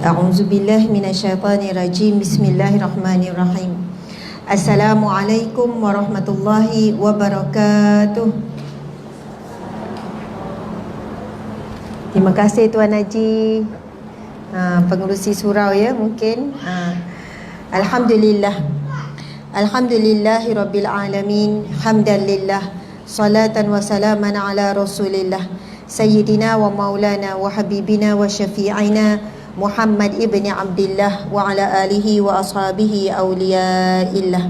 A'udzubillahi minasyaitonirrajim. Bismillahirrahmanirrahim. Assalamualaikum warahmatullahi wabarakatuh. Terima kasih Tuan Haji, pengurusi surau ya mungkin. Alhamdulillah. Alhamdulillahirabbil alamin. Hamdalillah. Salatan wa salaman ala Rasulillah Sayyidina wa maulana wa habibina wa syafi'ina Muhammad ibn Abdullah wa ala alihi wa ashabihi awliyaillah.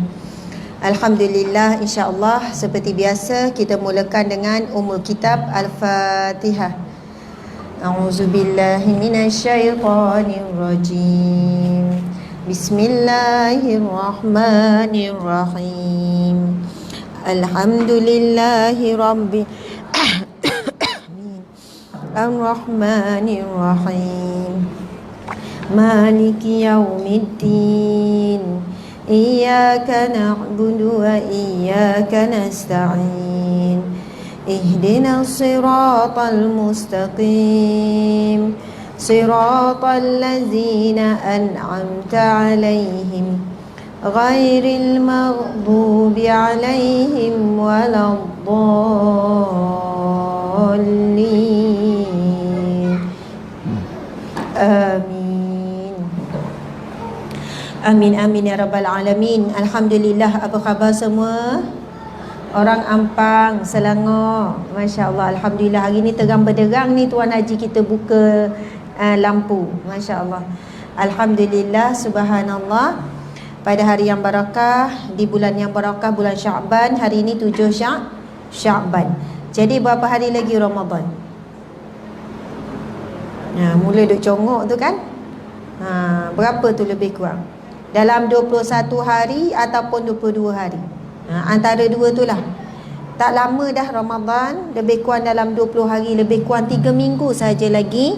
Alhamdulillah, insyaAllah seperti biasa kita mulakan dengan Ummul Kitab Al-Fatihah. A'udzubillahi minasyaitonirrajim. Bismillahirrahmanirrahim. Alhamdulillahi rabbil Ar-Rahmanir-Rahim. Maliki yaumiddin. Iyyaka na'budu wa iyyaka nasta'in. Ihdinas siratal mustaqim. Siratal ladzina an'amta 'alaihim ghairil maghdubi 'alaihim waladdallin. Amin. Amin amin ya rabbal alamin. Alhamdulillah, apa khabar semua? Orang Ampang, Selangor, masya-Allah. Alhamdulillah, hari ni terang benderang ni Tuan Haji kita buka lampu, masya-Allah. Alhamdulillah, subhanallah. Pada hari yang barakah, di bulan yang barakah, bulan Sya'ban. Hari ini 7 Sya'ban. Jadi berapa hari lagi Ramadan? Mula duk congok tu kan. Berapa tu lebih kurang? Dalam 21 hari ataupun 22 hari. Antara dua tu lah. Tak lama dah Ramadan. Lebih kurang dalam 20 hari. Lebih kurang 3 minggu saja lagi.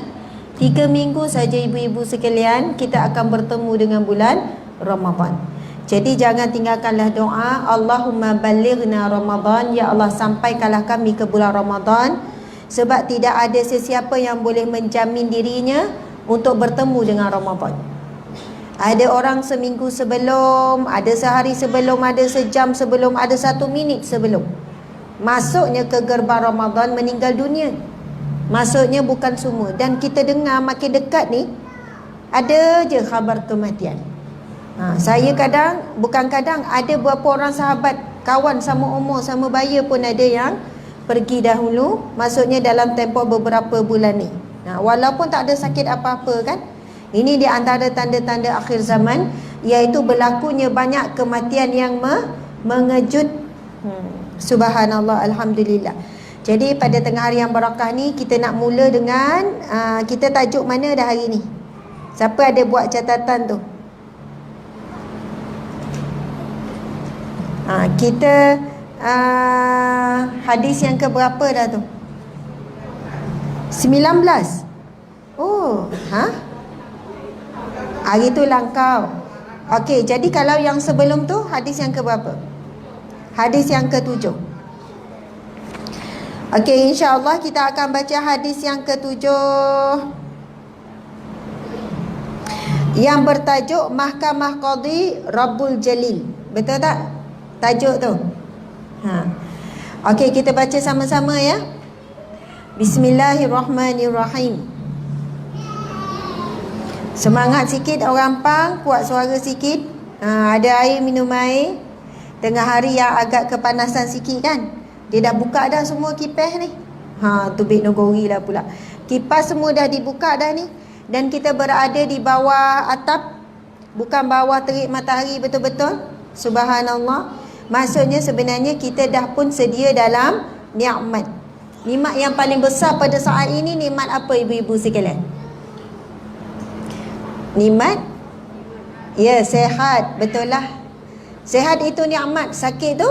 3 minggu saja ibu-ibu sekalian, kita akan bertemu dengan bulan Ramadan. Jadi jangan tinggalkanlah doa, Allahumma balighna Ramadan, ya Allah sampaikanlah kami ke bulan Ramadan. Sebab tidak ada sesiapa yang boleh menjamin dirinya untuk bertemu dengan Ramadan. Ada orang seminggu sebelum, ada sehari sebelum, ada sejam sebelum, ada 1 minit sebelum masuknya ke gerbang Ramadan, meninggal dunia. Maksudnya bukan semua. Dan kita dengar makin dekat ni, ada je khabar kematian. Saya kadang, bukan kadang, ada beberapa orang sahabat, kawan sama umur, sama baya pun ada yang pergi dahulu. Maksudnya dalam tempoh beberapa bulan ni. Walaupun tak ada sakit apa-apa kan. Ini di antara tanda-tanda akhir zaman, iaitu berlakunya banyak kematian yang mengejut. Subhanallah, alhamdulillah. Jadi pada tengah hari yang barakah ni, kita nak mula dengan kita tajuk mana dah hari ni? Siapa ada buat catatan tu? Kita hadis yang keberapa dah tu? 19. Oh, hari tu langkau. Okey, jadi kalau yang sebelum tu hadis yang keberapa? Hadis yang ke-7. Okey, insya-Allah kita akan baca hadis yang ke-7 yang bertajuk Mahkamah Qadhi Rabbul Jalil. Betul tak tajuk tu? Okey, kita baca sama-sama ya. Bismillahirrahmanirrahim. Semangat sikit orang Pang, kuat suara sikit. Ada air, minum air. Tengah hari yang agak kepanasan sikit kan. Dia dah buka dah semua kipas ni. Tubik nogori lah pula. Kipas semua dah dibuka dah ni. Dan kita berada di bawah atap. Bukan bawah terik matahari betul-betul. Subhanallah. Maksudnya sebenarnya kita dah pun sedia dalam nikmat. Nikmat yang paling besar pada saat ini, nikmat apa ibu-ibu sekalian? Nikmat? Ya, sehat. Betul lah. Sehat itu nikmat. Sakit tu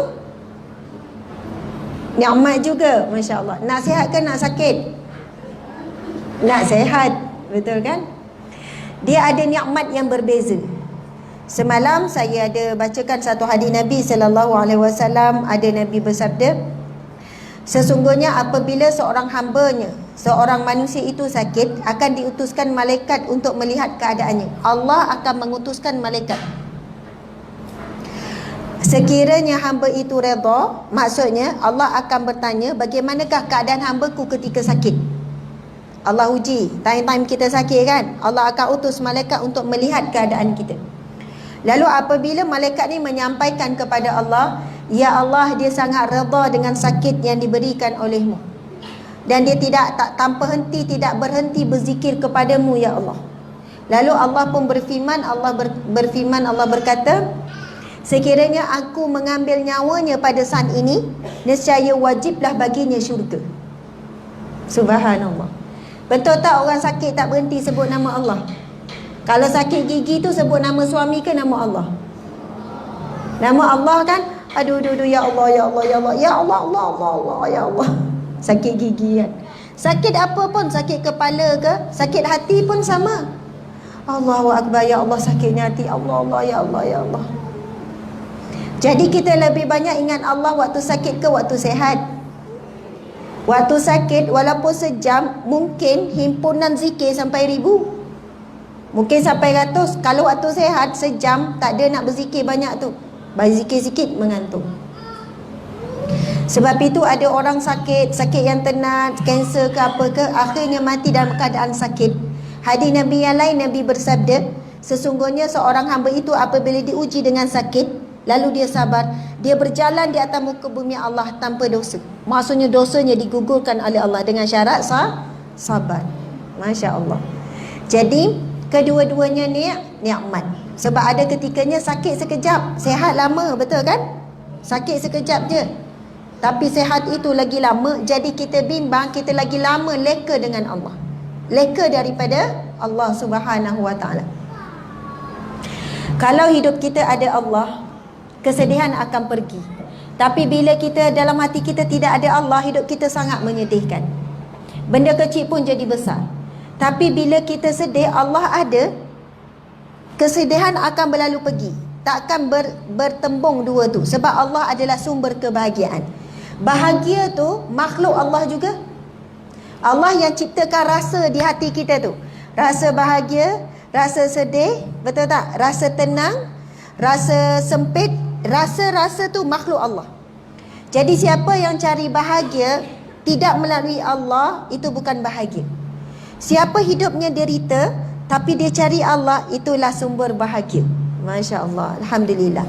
nikmat juga, Masya Allah. Nak sihat ke nak sakit? Nak sihat, betul kan? Dia ada nikmat yang berbeza. Semalam saya ada bacakan satu hadis Nabi SAW. Ada Nabi bersabda, sesungguhnya apabila seorang hambanya seorang manusia itu sakit, akan diutuskan malaikat untuk melihat keadaannya. Allah akan mengutuskan malaikat. Sekiranya hamba itu redha, maksudnya Allah akan bertanya, bagaimanakah keadaan hamba-Ku ketika sakit? Allah uji, time-time kita sakit kan, Allah akan utus malaikat untuk melihat keadaan kita. Lalu apabila malaikat ni menyampaikan kepada Allah, ya Allah, dia sangat redha dengan sakit yang diberikan olehmu, dan dia tanpa henti, tidak berhenti berzikir kepadamu ya Allah. Lalu Allah pun berfirman, Allah berkata, sekiranya aku mengambil nyawanya pada saat ini, nescaya wajiblah baginya syurga. Subhanallah. Betul tak orang sakit tak berhenti sebut nama Allah? Kalau sakit gigi tu sebut nama suami ke nama Allah? Nama Allah kan? Aduh, ya Allah, ya Allah, ya Allah, ya Allah, Allah, Allah, Allah, ya Allah. Sakit gigi kan. Sakit apa pun, sakit kepala ke, sakit hati pun sama. Allahu Akbar, ya Allah, sakitnya hati. Allah, Allah, ya Allah, ya Allah. Jadi kita lebih banyak ingat Allah waktu sakit ke waktu sehat? Waktu sakit walaupun sejam, mungkin himpunan zikir sampai 1000. Mungkin sampai 100. Kalau waktu sehat sejam, tak ada nak berzikir banyak tu. Berzikir sikit mengantuk. Sebab itu ada orang sakit yang tenat, kanser ke apa ke, akhirnya mati dalam keadaan sakit. Hadis Nabi yang lain, Nabi bersabda, sesungguhnya seorang hamba itu apabila diuji dengan sakit, lalu dia sabar, dia berjalan di atas muka bumi Allah tanpa dosa. Maksudnya dosanya digugurkan oleh Allah dengan syarat sabar. Masya Allah. Jadi kedua-duanya ni nikmat. Sebab ada ketikanya sakit sekejap, sehat lama, betul kan? Sakit sekejap je, tapi sehat itu lagi lama. Jadi kita bimbang, kita lagi lama leka dengan Allah, leka daripada Allah Subhanahu Wa Taala. Kalau hidup kita ada Allah, kesedihan akan pergi. Tapi bila kita dalam hati kita tidak ada Allah, hidup kita sangat menyedihkan. Benda kecil pun jadi besar. Tapi bila kita sedih, Allah ada, kesedihan akan berlalu pergi. Takkan bertembung dua tu. Sebab Allah adalah sumber kebahagiaan. Bahagia tu makhluk Allah juga. Allah yang ciptakan rasa di hati kita tu. Rasa bahagia, rasa sedih, betul tak? Rasa tenang, rasa sempit, rasa-rasa tu makhluk Allah. Jadi siapa yang cari bahagia tidak melalui Allah, itu bukan bahagia. Siapa hidupnya derita tapi dia cari Allah, itulah sumber bahagia. Masya Allah, Alhamdulillah.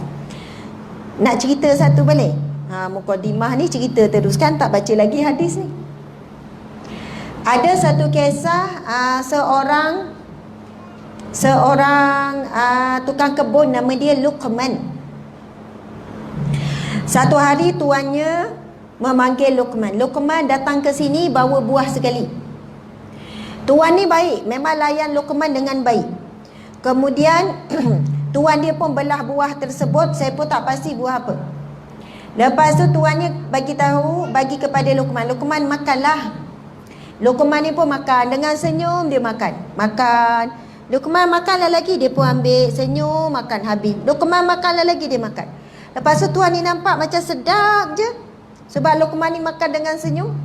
Nak cerita satu balik? Mukadimah ni cerita terus kan, tak baca lagi hadis ni. Ada satu kisah seorang tukang kebun, nama dia Luqman. Satu hari tuannya memanggil Luqman. Luqman datang ke sini bawa buah sekali. Tuan ni baik, memang layan Luqman dengan baik. Kemudian tuan dia pun belah buah tersebut, saya pun tak pasti buah apa. Lepas tu tuannya bagi kepada Luqman. Luqman makanlah. Luqman ni pun makan, dengan senyum dia makan. Luqman makanlah lagi, dia pun ambil, senyum, makan habis. Luqman makanlah lagi, dia makan. Lepas tu tuan ni nampak macam sedap je, sebab Luqman ni makan dengan senyum.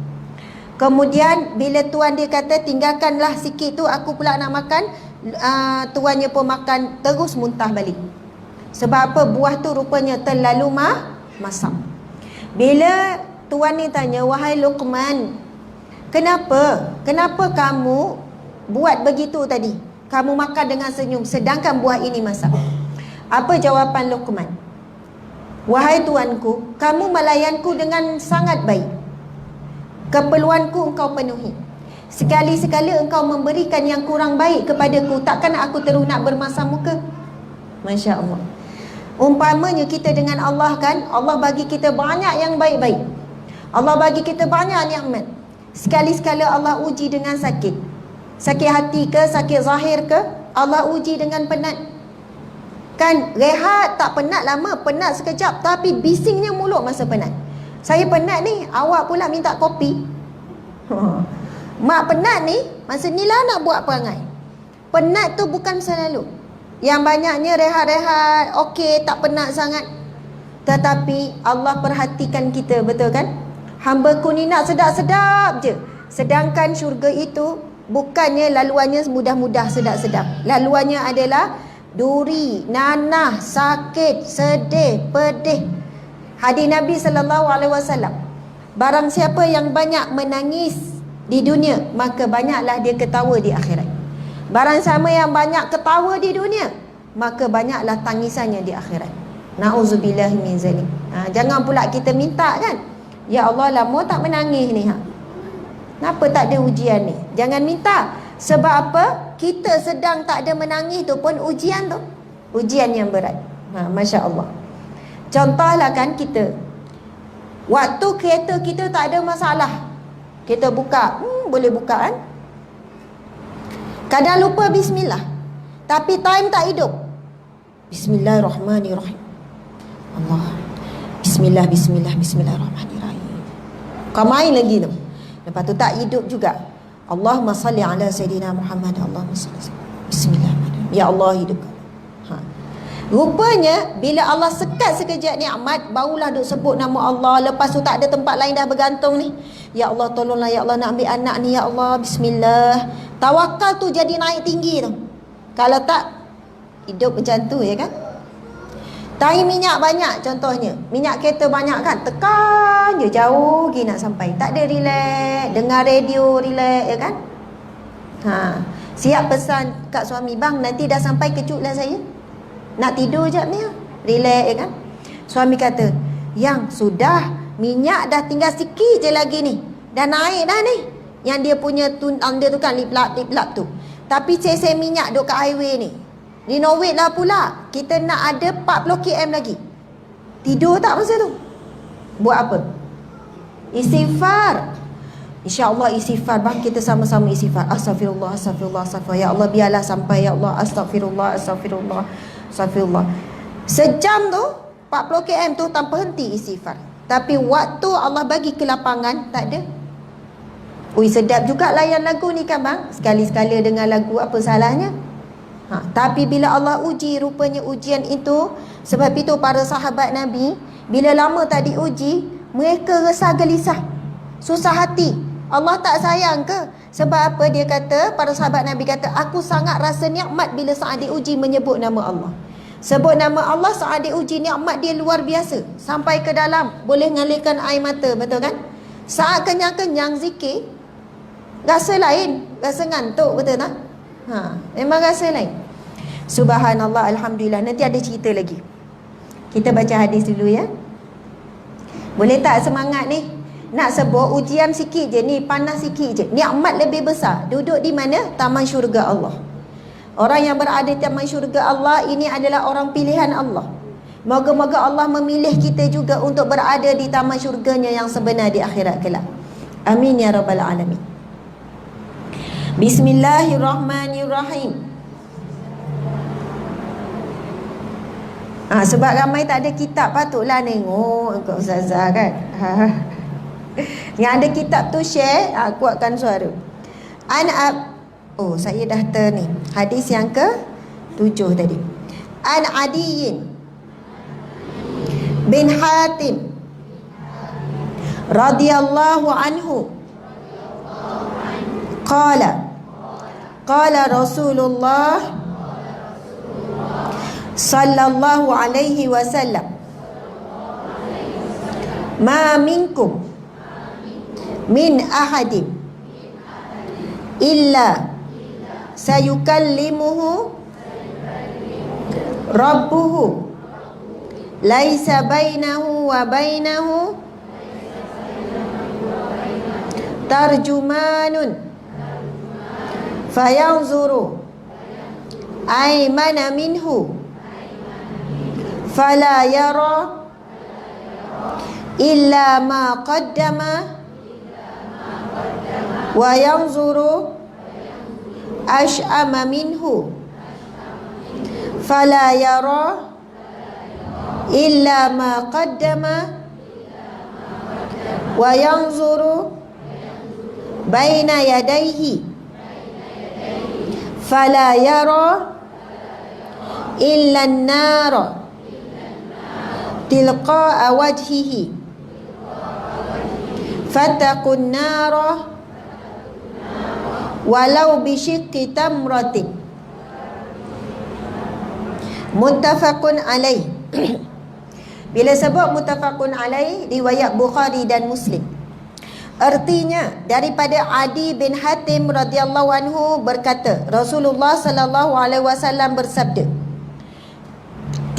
Kemudian bila tuan dia kata tinggalkanlah sikit tu, aku pula nak makan, tuannya pun makan terus muntah balik. Sebab apa? Buah tu rupanya terlalu masam. Bila tuan ni tanya, wahai Luqman, kenapa kamu buat begitu tadi? Kamu makan dengan senyum sedangkan buah ini masam. Apa jawapan Luqman? Wahai tuanku, kamu melayanku dengan sangat baik. Keperluanku engkau penuhi. Sekali-sekala engkau memberikan yang kurang baik kepadaku, takkan aku terus nak bermasam muka? Masya Allah. Umpamanya kita dengan Allah kan, Allah bagi kita banyak yang baik-baik, Allah bagi kita banyak nikmat. Sekali-sekala Allah uji dengan sakit. Sakit hati ke, sakit zahir ke, Allah uji dengan penat. Kan rehat tak penat lama, penat sekejap, tapi bisingnya mulut masa penat. Saya penat ni, awak pula minta kopi. Mak penat ni, masa ni lah nak buat perangai. Penat tu bukan selalu. Yang banyaknya rehat-rehat, okey, tak penat sangat. Tetapi Allah perhatikan kita, betul kan? Hamba ku ni nak sedap-sedap je, Sedangkan syurga itu bukannya laluannya mudah-mudah, sedap-sedap. Laluannya adalah duri, nanah, sakit, sedih, pedih. Hadis Nabi SAW, barang siapa yang banyak menangis di dunia, maka banyaklah dia ketawa di akhirat. Barang siapa yang banyak ketawa di dunia, maka banyaklah tangisannya di akhirat. Na'udzubillah min zalik. Jangan pula kita minta kan, ya Allah lama tak menangis ni, kenapa tak ada ujian ni? Jangan minta. Sebab apa? Kita sedang tak ada menangis tu pun ujian tu, ujian yang berat. Masya Allah. Contohlah kan kita, waktu kereta kita tak ada masalah, kita buka, boleh buka kan? Kadang lupa bismillah, tapi time tak hidup. Bismillahirrahmanirrahim. Allah. Bismillah, bismillah, bismillahirrahmanirrahim. Kau main lagi tu. Lepas tu tak hidup juga. Allahumma salli ala Sayyidina Muhammad. Allahumma salli. Bismillahirrahmanirrahim. Ya Allah hidupkan. Rupanya bila Allah sekat sekejap nikmat, barulah duk sebut nama Allah. Lepas tu tak ada tempat lain dah bergantung ni. Ya Allah tolonglah, ya Allah nak ambil anak ni, ya Allah, bismillah. Tawakal tu jadi naik tinggi tu. Kalau tak, hidup macam tu ya kan. Tahi minyak banyak contohnya, minyak kereta banyak kan, tekan je jauh lagi nak sampai. Tak ada relax, dengar radio relax ya kan. Siap pesan kat suami, bang nanti dah sampai kecut lah saya, nak tidur jap ni, relax ya kan. Suami kata, yang sudah, minyak dah tinggal sikit je lagi ni, dah naik dah ni. Yang dia punya dia tu kan lip lap tu. Tapi cc minyak duk kat highway ni, renovate lah pula, kita nak ada 40 km lagi. Tidur tak masa tu? Buat apa? Istighfar. InsyaAllah istighfar. Bang kita sama-sama istighfar. Astaghfirullah, astaghfirullah, astaghfirullah. Ya Allah biarlah sampai, ya Allah. Astaghfirullah, astaghfirullah, astaghfirullah. Sejam tu 40 km tu tanpa henti istighfar. Tapi waktu Allah bagi ke lapangan, tak ada. Ui sedap juga layan lagu ni kan bang, sekali-sekala dengar lagu, apa salahnya? Tapi bila Allah uji, rupanya ujian itu, sebab itu para sahabat Nabi bila lama tak diuji, mereka resah gelisah, susah hati. Allah tak sayang ke? Sebab apa? Dia kata, para sahabat Nabi kata, aku sangat rasa nikmat bila saat diuji menyebut nama Allah. Sebut nama Allah saat diuji, nikmat dia luar biasa, sampai ke dalam boleh mengalirkan air mata, betul kan? Saat kenyang-kenyang zikir, rasa lain, rasa ngantuk, betul tak? Memang rasa lain. Subhanallah, alhamdulillah. Nanti ada cerita lagi. Kita baca hadis dulu ya. Boleh tak semangat ni? Nak sebut ujian sikit je ni, panas sikit je, nikmat lebih besar. Duduk di mana? Taman syurga Allah. Orang yang berada di taman syurga Allah ini adalah orang pilihan Allah. Moga-moga Allah memilih kita juga untuk berada di taman syurganya yang sebenar di akhirat kelak. Amin ya rabbal alamin. Bismillahirrahmanirrahim. Sebab ramai tak ada kitab, patutlah nengok kat ustazah kan. Yang ada kitab tu share, kuatkan suara. Saya dah ni hadis yang ke-7 tadi. An Adiyin bin Hatim radhiyallahu anhu qala Rasulullah sallallahu alaihi wasallam, ma minkum min ahadin illa sayukallimuhu rabbuhu laisa bainahu wa bainahu tarjumanun fayanzuru aymana minhu fala yara illa ma qaddama wa yanzuru ash'ama minhu fala yara illa ma qaddama wa yanzuru baina yadayhi fala yara illa an-nara tilqa'a wajhihi fattaqun nara walau bisyiqqi tamratin. Muttafaqun alaih. Bila sebut muttafaqun alaih, riwayat Bukhari dan Muslim. Artinya daripada Adi bin Hatim radhiyallahu anhu berkata, Rasulullah sallallahu alaihi wasallam bersabda,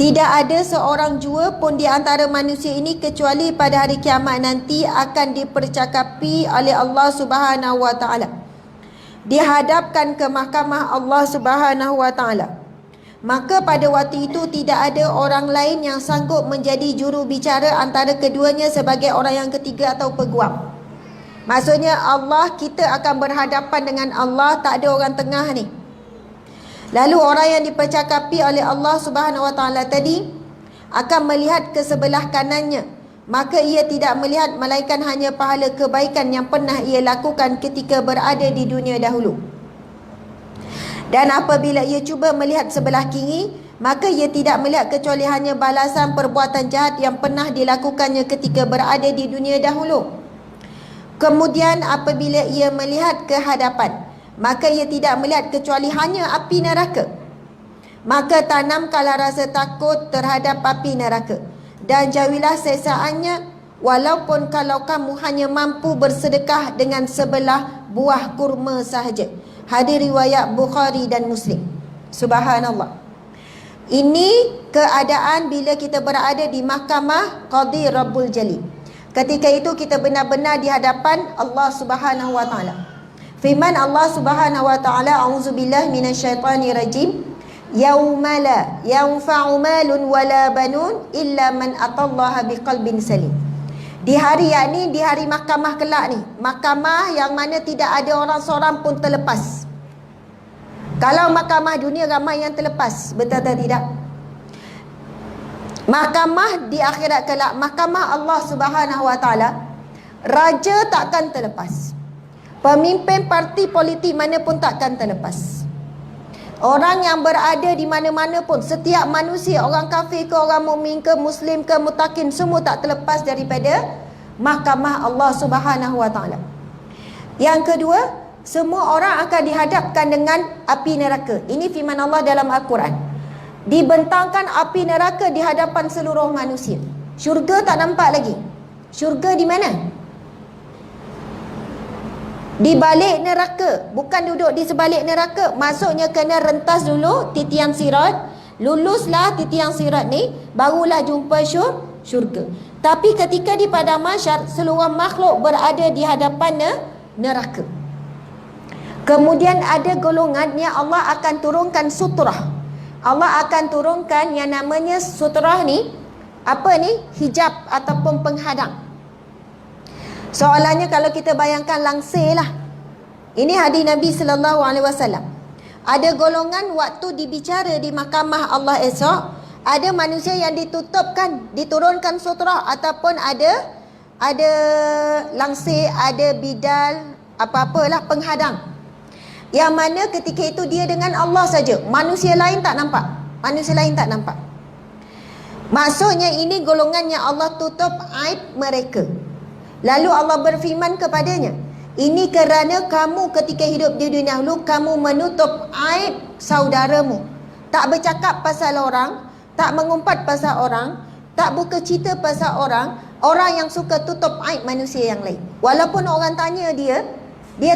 tidak ada seorang jua pun di antara manusia ini kecuali pada hari kiamat nanti akan dipercakapi oleh Allah Subhanahu wa taala, dihadapkan ke mahkamah Allah Subhanahu wa taala. Maka pada waktu itu tidak ada orang lain yang sanggup menjadi juru bicara antara keduanya sebagai orang yang ketiga atau peguam. Maksudnya Allah, kita akan berhadapan dengan Allah, tak ada orang tengah ni. Lalu orang yang dipercakapi oleh Allah Subhanahu wa taala tadi akan melihat ke sebelah kanannya, maka ia tidak melihat melainkan hanya pahala kebaikan yang pernah ia lakukan ketika berada di dunia dahulu. Dan apabila ia cuba melihat sebelah kiri, maka ia tidak melihat kecuali hanya balasan perbuatan jahat yang pernah dilakukannya ketika berada di dunia dahulu. Kemudian apabila ia melihat ke hadapan, maka ia tidak melihat kecuali hanya api neraka. Maka tanamkanlah rasa takut terhadap api neraka, dan jauhilah seksaannya, walaupun kalau kamu hanya mampu bersedekah dengan sebelah buah kurma sahaja. Hadis riwayat Bukhari dan Muslim. Subhanallah. Ini keadaan bila kita berada di mahkamah Qadhi Rabbul Jalil. Ketika itu kita benar-benar di hadapan Allah Subhanahu wa taala. Firman Allah Subhanahu wa taala, a'udzubillahi minasyaitonir rajim, yauma la yanfa'u malun wala banun illa man atallaha biqalbin salim. Di hari yakni di hari mahkamah kelak ni, mahkamah yang mana tidak ada orang seorang pun terlepas. Kalau mahkamah dunia ramai yang terlepas, betul atau tidak? Mahkamah di akhirat kelak, mahkamah Allah Subhanahu wa taala, raja takkan terlepas. Pemimpin parti politik mana pun takkan terlepas. Orang yang berada di mana-mana pun, setiap manusia, orang kafir ke, orang mukmin ke, muslim ke, mutakin, semua tak terlepas daripada mahkamah Allah Subhanahu wa taala. Yang kedua, semua orang akan dihadapkan dengan api neraka. Ini firman Allah dalam Al-Quran. Dibentangkan api neraka di hadapan seluruh manusia. Syurga tak nampak lagi. Syurga di mana? Di balik neraka, bukan duduk di sebalik neraka. Maksudnya kena rentas dulu titian sirat, luluslah titian sirat ni, barulah jumpa syurga. Tapi ketika di padang mahsyar, seluruh makhluk berada di hadapan neraka. Kemudian ada golongan yang Allah akan turunkan sutrah. Allah akan turunkan yang namanya sutrah ni, apa ni? Hijab ataupun penghadang. Soalannya kalau kita bayangkan langsir lah. Ini hadis Nabi sallallahu alaihi wasallam. Ada golongan waktu dibicara di mahkamah Allah esok, ada manusia yang ditutupkan, diturunkan sutra ataupun ada langsir, ada bidal, apa-apalah penghadang. Yang mana ketika itu dia dengan Allah saja. Manusia lain tak nampak. Manusia lain tak nampak. Maksudnya ini golongan yang Allah tutup aib mereka. Lalu Allah berfirman kepadanya, ini kerana kamu ketika hidup di dunia dahulu, kamu menutup aib saudaramu. Tak bercakap pasal orang, tak mengumpat pasal orang, tak buka cerita pasal orang. Orang yang suka tutup aib manusia yang lain. Walaupun orang tanya dia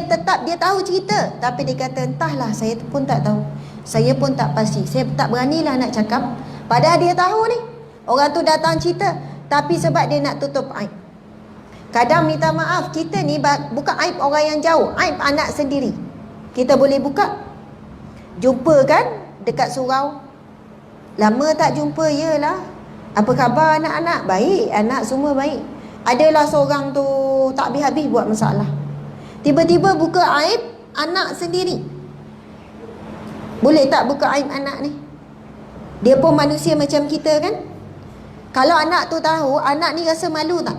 tetap dia tahu cerita. Tapi dia kata, entahlah, saya pun tak tahu. Saya pun tak pasti. Saya tak beranilah nak cakap. Padahal dia tahu ni. Orang tu datang cerita. Tapi sebab dia nak tutup aib. Kadang minta maaf, kita ni bukan aib orang yang jauh, aib anak sendiri. Kita boleh buka. Jumpa kan dekat surau. Lama tak jumpa, yelah. Apa khabar anak-anak? Baik, anak semua baik. Adalah seorang tu tak habis-habis buat masalah. Tiba-tiba buka aib anak sendiri. Boleh tak buka aib anak ni? Dia pun manusia macam kita kan? Kalau anak tu tahu, anak ni rasa malu tak?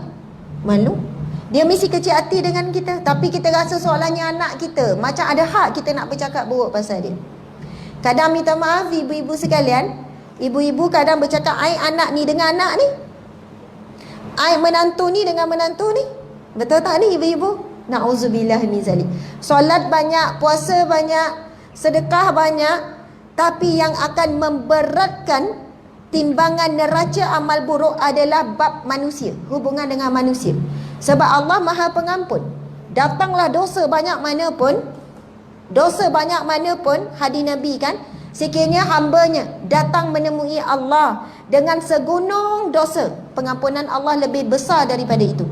Malu. Dia mesti kecil hati dengan kita. Tapi kita rasa soalannya anak kita, macam ada hak kita nak bercakap buruk pasal dia. Kadang minta maaf ibu-ibu sekalian, ibu-ibu kadang bercakap aib anak ni dengan anak ni, aib menantu ni dengan menantu ni. Betul tak ni ibu-ibu? Na'udzubillah min zalik. Solat banyak, puasa banyak, sedekah banyak, tapi yang akan memberatkan timbangan neraca amal buruk adalah bab manusia, hubungan dengan manusia. Sebab Allah Maha Pengampun. Datanglah dosa banyak mana pun, hadis Nabi kan, sekiranya hambanya datang menemui Allah dengan segunung dosa, pengampunan Allah lebih besar daripada itu.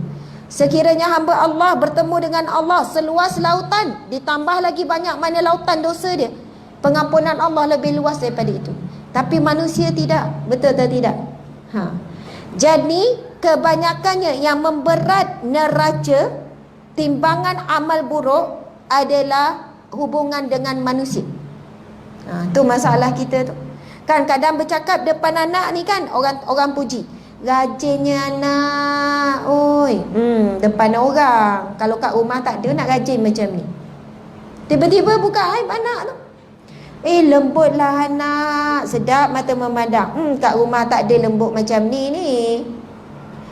Sekiranya hamba Allah bertemu dengan Allah seluas lautan, ditambah lagi banyak mana lautan dosa dia, pengampunan Allah lebih luas daripada itu. Tapi manusia tidak. Betul atau tidak? Jadi kebanyakannya yang memberat neraca timbangan amal buruk adalah hubungan dengan manusia. Tu masalah kita tu. Kan kadang bercakap depan anak ni kan, orang puji, rajinnya anak, oi. Depan orang. Kalau kat rumah tak ada nak rajin macam ni. Tiba-tiba buka aib anak tu. Lembutlah anak, sedap mata memandang. Kat rumah tak ada lembut macam ni.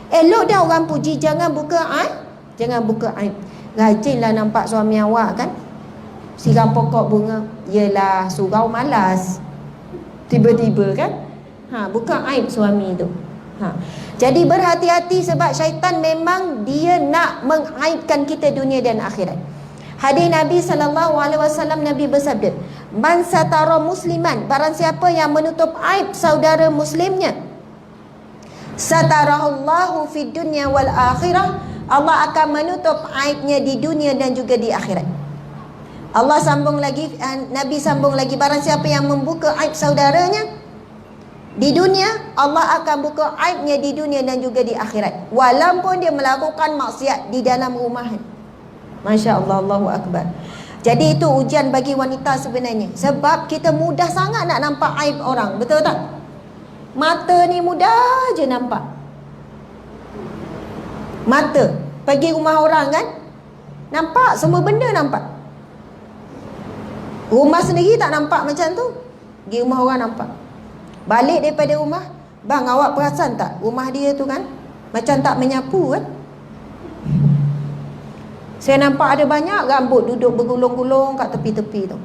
Elok dah orang puji, jangan buka aib. Jangan buka aib. Rajinlah nampak suami awak kan, siram pokok bunga. Yelah, surau malas. Tiba-tiba kan, buka aib suami tu. Jadi berhati-hati, sebab syaitan memang dia nak mengaibkan kita dunia dan akhirat. Hadis Nabi SAW, Nabi bersabda, man satara musliman, barang siapa yang menutup aib saudara muslimnya, satarahullahu fid dunya wal akhirah, Allah akan menutup aibnya di dunia dan juga di akhirat. Allah sambung lagi, Nabi sambung lagi, barang siapa yang membuka aib saudaranya di dunia, Allah akan buka aibnya di dunia dan juga di akhirat, walaupun dia melakukan maksiat di dalam rumah. Masya Allah, Allahu Akbar. Jadi itu ujian bagi wanita sebenarnya. Sebab kita mudah sangat nak nampak aib orang. Betul tak? Mata ni mudah je nampak. Mata pergi rumah orang kan, nampak semua benda nampak. Rumah sendiri tak nampak macam tu, pergi rumah orang nampak. Balik daripada rumah, bang awak perasan tak rumah dia tu kan macam tak menyapu kan? Saya nampak ada banyak rambut duduk bergulung-gulung kat tepi-tepi tu.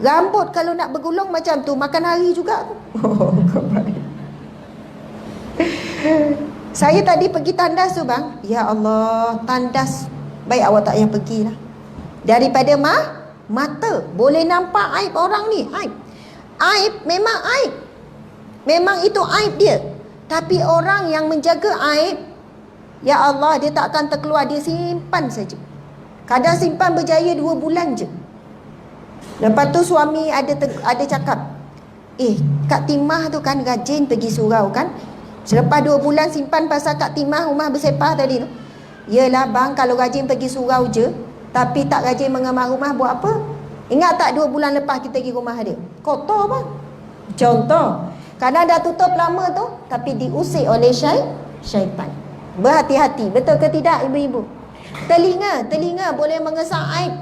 Rambut kalau nak bergulung macam tu, makan hari juga tu. Saya tadi pergi tandas tu bang. Ya Allah, tandas. Baik awak tak payah pergi lah. Daripada mata boleh nampak aib orang ni. Aib memang aib. Memang itu aib dia. Tapi orang yang menjaga aib, ya Allah, dia tak akan terkeluar. Dia simpan saja. Kadang simpan berjaya 2 bulan je. Lepas tu suami ada cakap, Kak Timah tu kan rajin pergi surau kan. Selepas 2 bulan simpan pasal Kak Timah rumah bersepah tadi tu. Yelah bang, kalau rajin pergi surau je, tapi tak rajin mengemas rumah, buat apa? Ingat tak 2 bulan lepas kita pergi rumah dia? Kotor bang. Contoh, kadang dah tutup lama tu, tapi diusik oleh syaitan. Berhati-hati. Betul ke tidak ibu-ibu? Telinga boleh mengesah aib.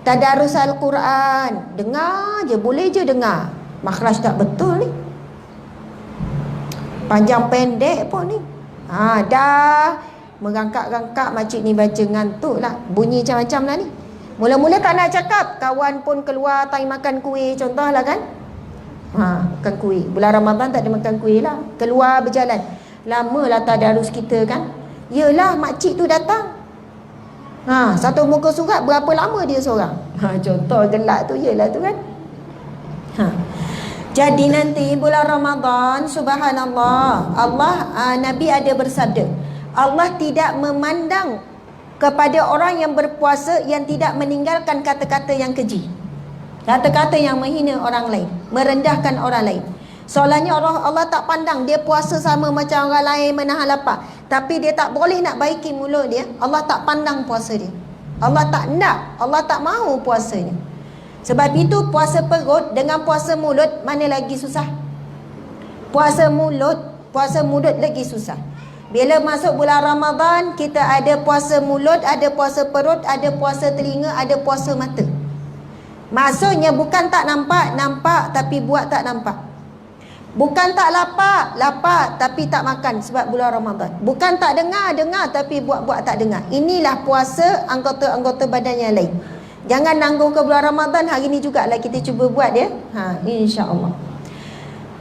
Tadarus Al-Quran, dengar je, boleh je dengar. Makhraj tak betul ni, panjang pendek pun ni. Dah merangkak-rangkak, makcik ni baca ngantuk lah, bunyi macam-macam lah ni. Mula-mula tak nak cakap, kawan pun keluar time makan kuih, contoh lah kan. Makan kuih, bulan Ramadan tak ada makan kuih lah, keluar berjalan. Lamalah tadarus kita kan. Yelah makcik tu datang, satu muka surat berapa lama dia seorang. Contoh gelak tu, yelah tu kan. Jadi nanti bulan Ramadan, subhanallah, Nabi ada bersabda, Allah tidak memandang kepada orang yang berpuasa yang tidak meninggalkan kata-kata yang keji, kata-kata yang menghina orang lain, merendahkan orang lain. Soalnya Allah tak pandang, dia puasa sama macam orang lain menahan lapar, tapi dia tak boleh nak baiki mulut dia. Allah tak pandang puasa dia. Allah tak nak, Allah tak mahu puasanya. Sebab itu puasa perut dengan puasa mulut mana lagi susah? Puasa mulut lagi susah. Bila masuk bulan Ramadan, kita ada puasa mulut, ada puasa perut, ada puasa telinga, ada puasa mata. Maksudnya bukan tak nampak, nampak tapi buat tak nampak. Bukan tak lapar, lapar tapi tak makan sebab bulan Ramadan. Bukan tak dengar, dengar tapi buat-buat tak dengar. Inilah puasa anggota-anggota badan yang lain. Jangan nanggung ke bulan Ramadan, hari ni jugalah kita cuba buat ya. InsyaAllah.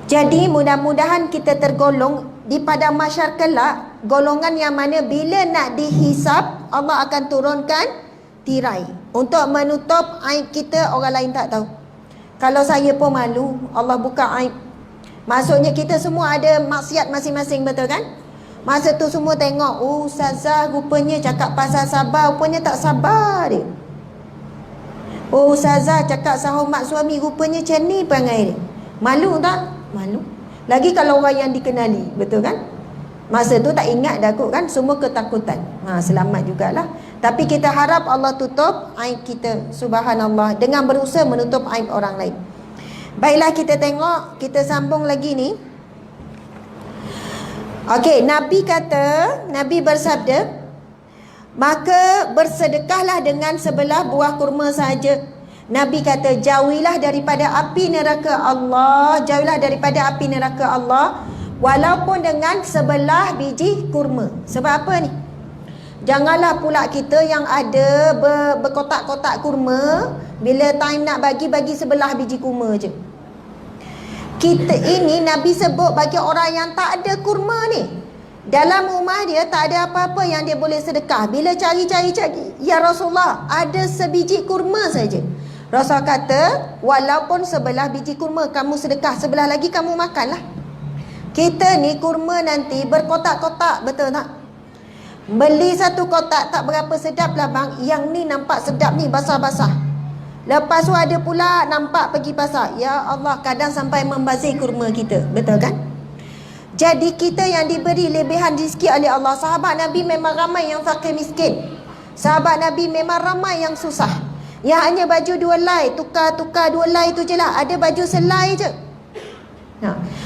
Jadi mudah-mudahan kita tergolong di pada mahsyar kelak, golongan yang mana bila nak dihisap, Allah akan turunkan tirai untuk menutup aib kita, orang lain tak tahu. Kalau saya pun malu, Allah buka aib. Maksudnya kita semua ada maksiat masing-masing, betul kan? Masa tu semua tengok, oh ustazah rupanya cakap pasal sabar, rupanya tak sabar dia. Oh ustazah cakap sahur mak suami, rupanya macam ni perangai dia. Malu tak? Malu. Lagi kalau orang yang dikenali, betul kan? Masa tu tak ingat dah kot kan, semua ketakutan. Selamat jugalah. Tapi kita harap Allah tutup aib kita, subhanallah, dengan berusaha menutup aib orang lain. Baiklah, kita tengok, kita sambung lagi ni. Okey, Nabi kata, Nabi bersabda, maka bersedekahlah dengan sebelah buah kurma saja. Nabi kata, jauhilah daripada api neraka Allah, jauhilah daripada api neraka Allah, walaupun dengan sebelah biji kurma. Sebab apa ni? Janganlah pula kita yang ada berkotak-kotak kurma, bila time nak bagi sebelah biji kurma je. Kita ini Nabi sebut bagi orang yang tak ada kurma ni, dalam rumah dia tak ada apa-apa yang dia boleh sedekah. Bila cari-cari, ya Rasulullah, ada sebiji kurma saja. Rasul kata, walaupun sebelah biji kurma kamu sedekah, sebelah lagi kamu makanlah. Kita ni kurma nanti berkotak-kotak, betul tak? Beli satu kotak tak berapa sedap lah bang, yang ni nampak sedap ni, basah-basah. Lepas tu ada pula nampak pergi pasar. Ya Allah, kadang sampai membazir kurma kita, betul kan? Jadi kita yang diberi lebihan rezeki oleh Allah. Sahabat Nabi memang ramai yang fakir miskin. Sahabat Nabi memang ramai yang susah, yang hanya baju 2 helai, tukar-tukar 2 helai tu je lah. Ada baju selai je.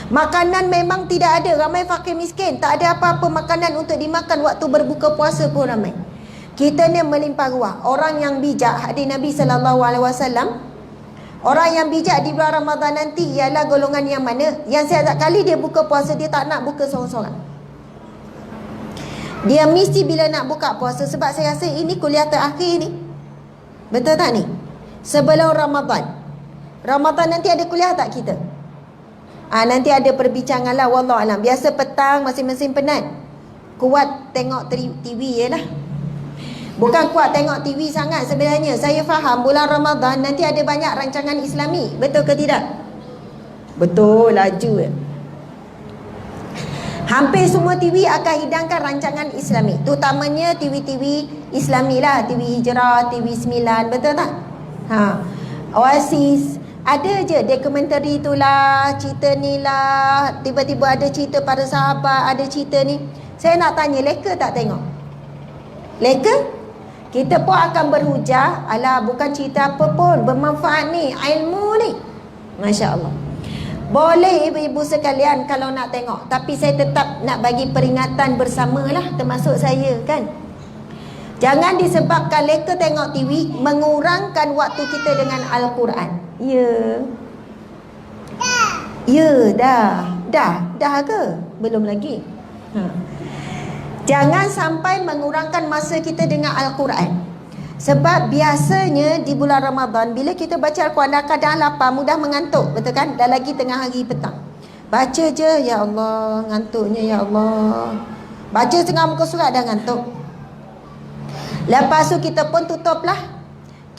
Makanan memang tidak ada. Ramai fakir miskin, tak ada apa-apa makanan untuk dimakan waktu berbuka puasa pun ramai. Kita ni melimpah ruah. Orang yang bijak, hadis Nabi SAW, orang yang bijak di bulan Ramadan nanti ialah golongan yang mana, yang setiap kali dia buka puasa, dia tak nak buka seorang-seorang. Dia mesti bila nak buka puasa. Sebab saya rasa ini kuliah terakhir ni, betul tak ni? Sebelum Ramadan, Ramadan nanti ada kuliah tak kita? Nanti ada perbincangan lah, wallahualam. Biasa petang masing-masing penat, kuat tengok TV je lah. Bukan kuat tengok TV sangat sebenarnya. Saya faham bulan Ramadan nanti ada banyak rancangan Islami, betul ke tidak? Betul, laju ya. Hampir semua TV akan hidangkan rancangan Islami, terutamanya TV-TV Islami lah, TV Hijrah, TV 9, betul tak? Oasis, ada je dokumentari tu lah, cerita ni lah, tiba-tiba ada cerita para sahabat, ada cerita ni. Saya nak tanya, leka tak tengok? Leka? Kita pun akan berhujah, alah bukan cerita apa pun, bermanfaat ni, ilmu ni. Masya Allah. Boleh ibu-ibu sekalian kalau nak tengok, tapi saya tetap nak bagi peringatan bersamalah, termasuk saya kan. Jangan disebabkan leka tengok TV mengurangkan waktu kita dengan Al-Quran. Ya. Ya, dah ke? Belum lagi. Jangan sampai mengurangkan masa kita dengan Al-Quran. Sebab biasanya di bulan Ramadan, bila kita baca Al-Quran, kadang lapar, mudah mengantuk, betul kan? Dah lagi tengah hari petang, baca je, ya Allah, ngantuknya ya Allah. Baca setengah muka surat dah ngantuk. Lepas tu kita pun tutup lah,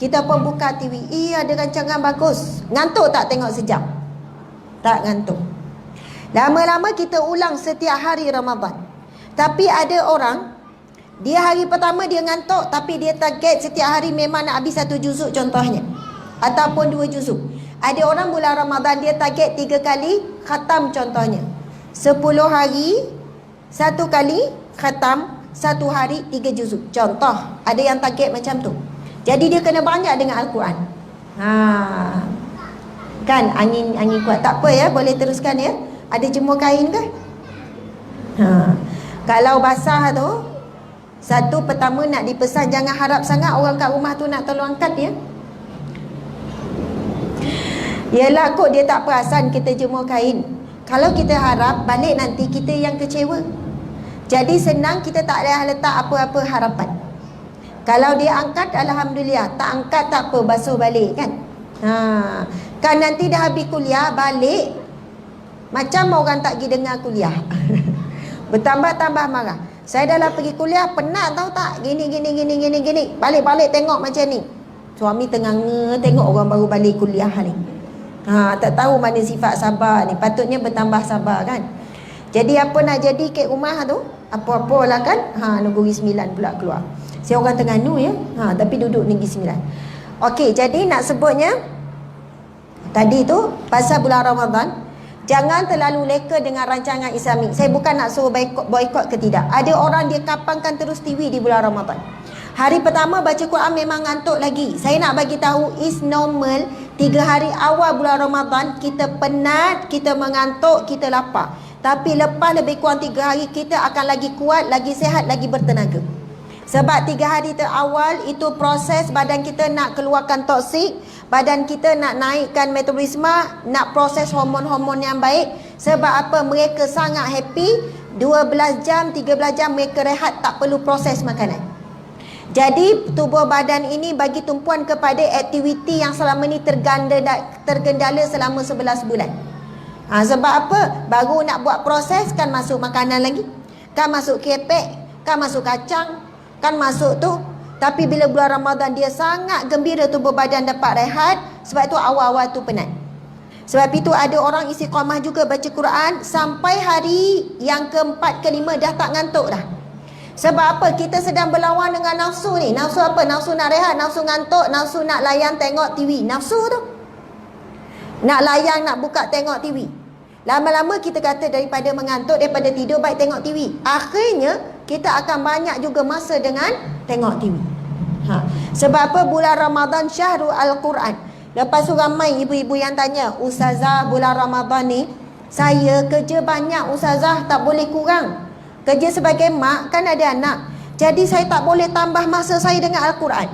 kita pun buka TV, ada rancangan bagus. Ngantuk tak tengok sejam? Tak ngantuk. Lama-lama kita ulang setiap hari Ramadan. Tapi ada orang, dia hari pertama dia ngantuk, tapi dia target setiap hari memang nak habis 1 juzuk contohnya, ataupun 2 juzuk. Ada orang bulan Ramadan dia target 3 kali khatam contohnya. 10 hari 1 kali khatam, 1 hari 3 juzuk. Contoh, ada yang target macam tu. Jadi dia kena banyak dengan Al-Quran. Kan angin kuat. Tak apa ya, boleh teruskan ya. Ada jemur kain ke? Kalau basah tu, satu pertama nak dipesan, jangan harap sangat orang kat rumah tu nak tolong angkat ya. Yelah kot dia tak perasan kita jemur kain. Kalau kita harap, balik nanti kita yang kecewa. Jadi senang, kita tak payah letak apa-apa harapan. Kalau dia angkat, alhamdulillah. Tak angkat tak apa, basuh balik kan. Kan nanti dah habis kuliah, balik macam orang tak pergi dengar kuliah. Bertambah-tambah marah. Saya dah lah pergi kuliah, penat tahu tak, gini. Balik-balik tengok macam ni. Suami tengah tengok orang baru balik kuliah ni. Tak tahu mana sifat sabar ni. Patutnya bertambah sabar kan. Jadi apa nak jadi kat rumah tu, apa-apalah kan. Negeri Sembilan pula keluar. Saya orang Terengganu ya. Tapi duduk Negeri Sembilan. Okey, jadi nak sebutnya tadi tu pasal bulan Ramadan, jangan terlalu leka dengan rancangan Islamik. Saya bukan nak suruh boikot ke tidak. Ada orang dia kapangkan terus TV di bulan Ramadan. Hari pertama baca Quran memang ngantuk lagi. Saya nak bagi tahu is normal. 3 hari awal bulan Ramadan kita penat, kita mengantuk, kita lapar. Tapi lepas lebih kurang 3 hari kita akan lagi kuat, lagi sihat, lagi bertenaga. Sebab 3 hari terawal itu proses badan kita nak keluarkan toksik, badan kita nak naikkan metabolisme, nak proses hormon-hormon yang baik. Sebab apa? Mereka sangat happy. 12 jam, 13 jam mereka rehat, tak perlu proses makanan. Jadi tubuh badan ini bagi tumpuan kepada aktiviti yang selama ni tergendala selama 11 bulan. Sebab apa? Baru nak buat proses kan masuk makanan lagi, kan masuk kepek, kan masuk kacang, kan masuk tu. Tapi bila bulan Ramadan dia sangat gembira, tubuh badan dapat rehat. Sebab itu awal-awal tu penat. Sebab itu ada orang istiqamah juga baca Quran sampai hari yang keempat, kelima dah tak ngantuk dah. Sebab apa? Kita sedang berlawan dengan nafsu ni. Nafsu apa? Nafsu nak rehat, nafsu ngantuk, nafsu nak layan tengok TV. Nafsu tu nak layan, nak buka tengok TV. Lama-lama kita kata daripada mengantuk, daripada tidur, baik tengok TV. Akhirnya kita akan banyak juga masa dengan tengok TV. Sebab apa? Bulan Ramadan Syahrul Al-Quran. Lepas tu ramai ibu-ibu yang tanya, Ustazah bulan Ramadan ni saya kerja banyak Ustazah, tak boleh kurang. Kerja sebagai mak kan ada anak. Jadi saya tak boleh tambah masa saya dengan Al-Quran.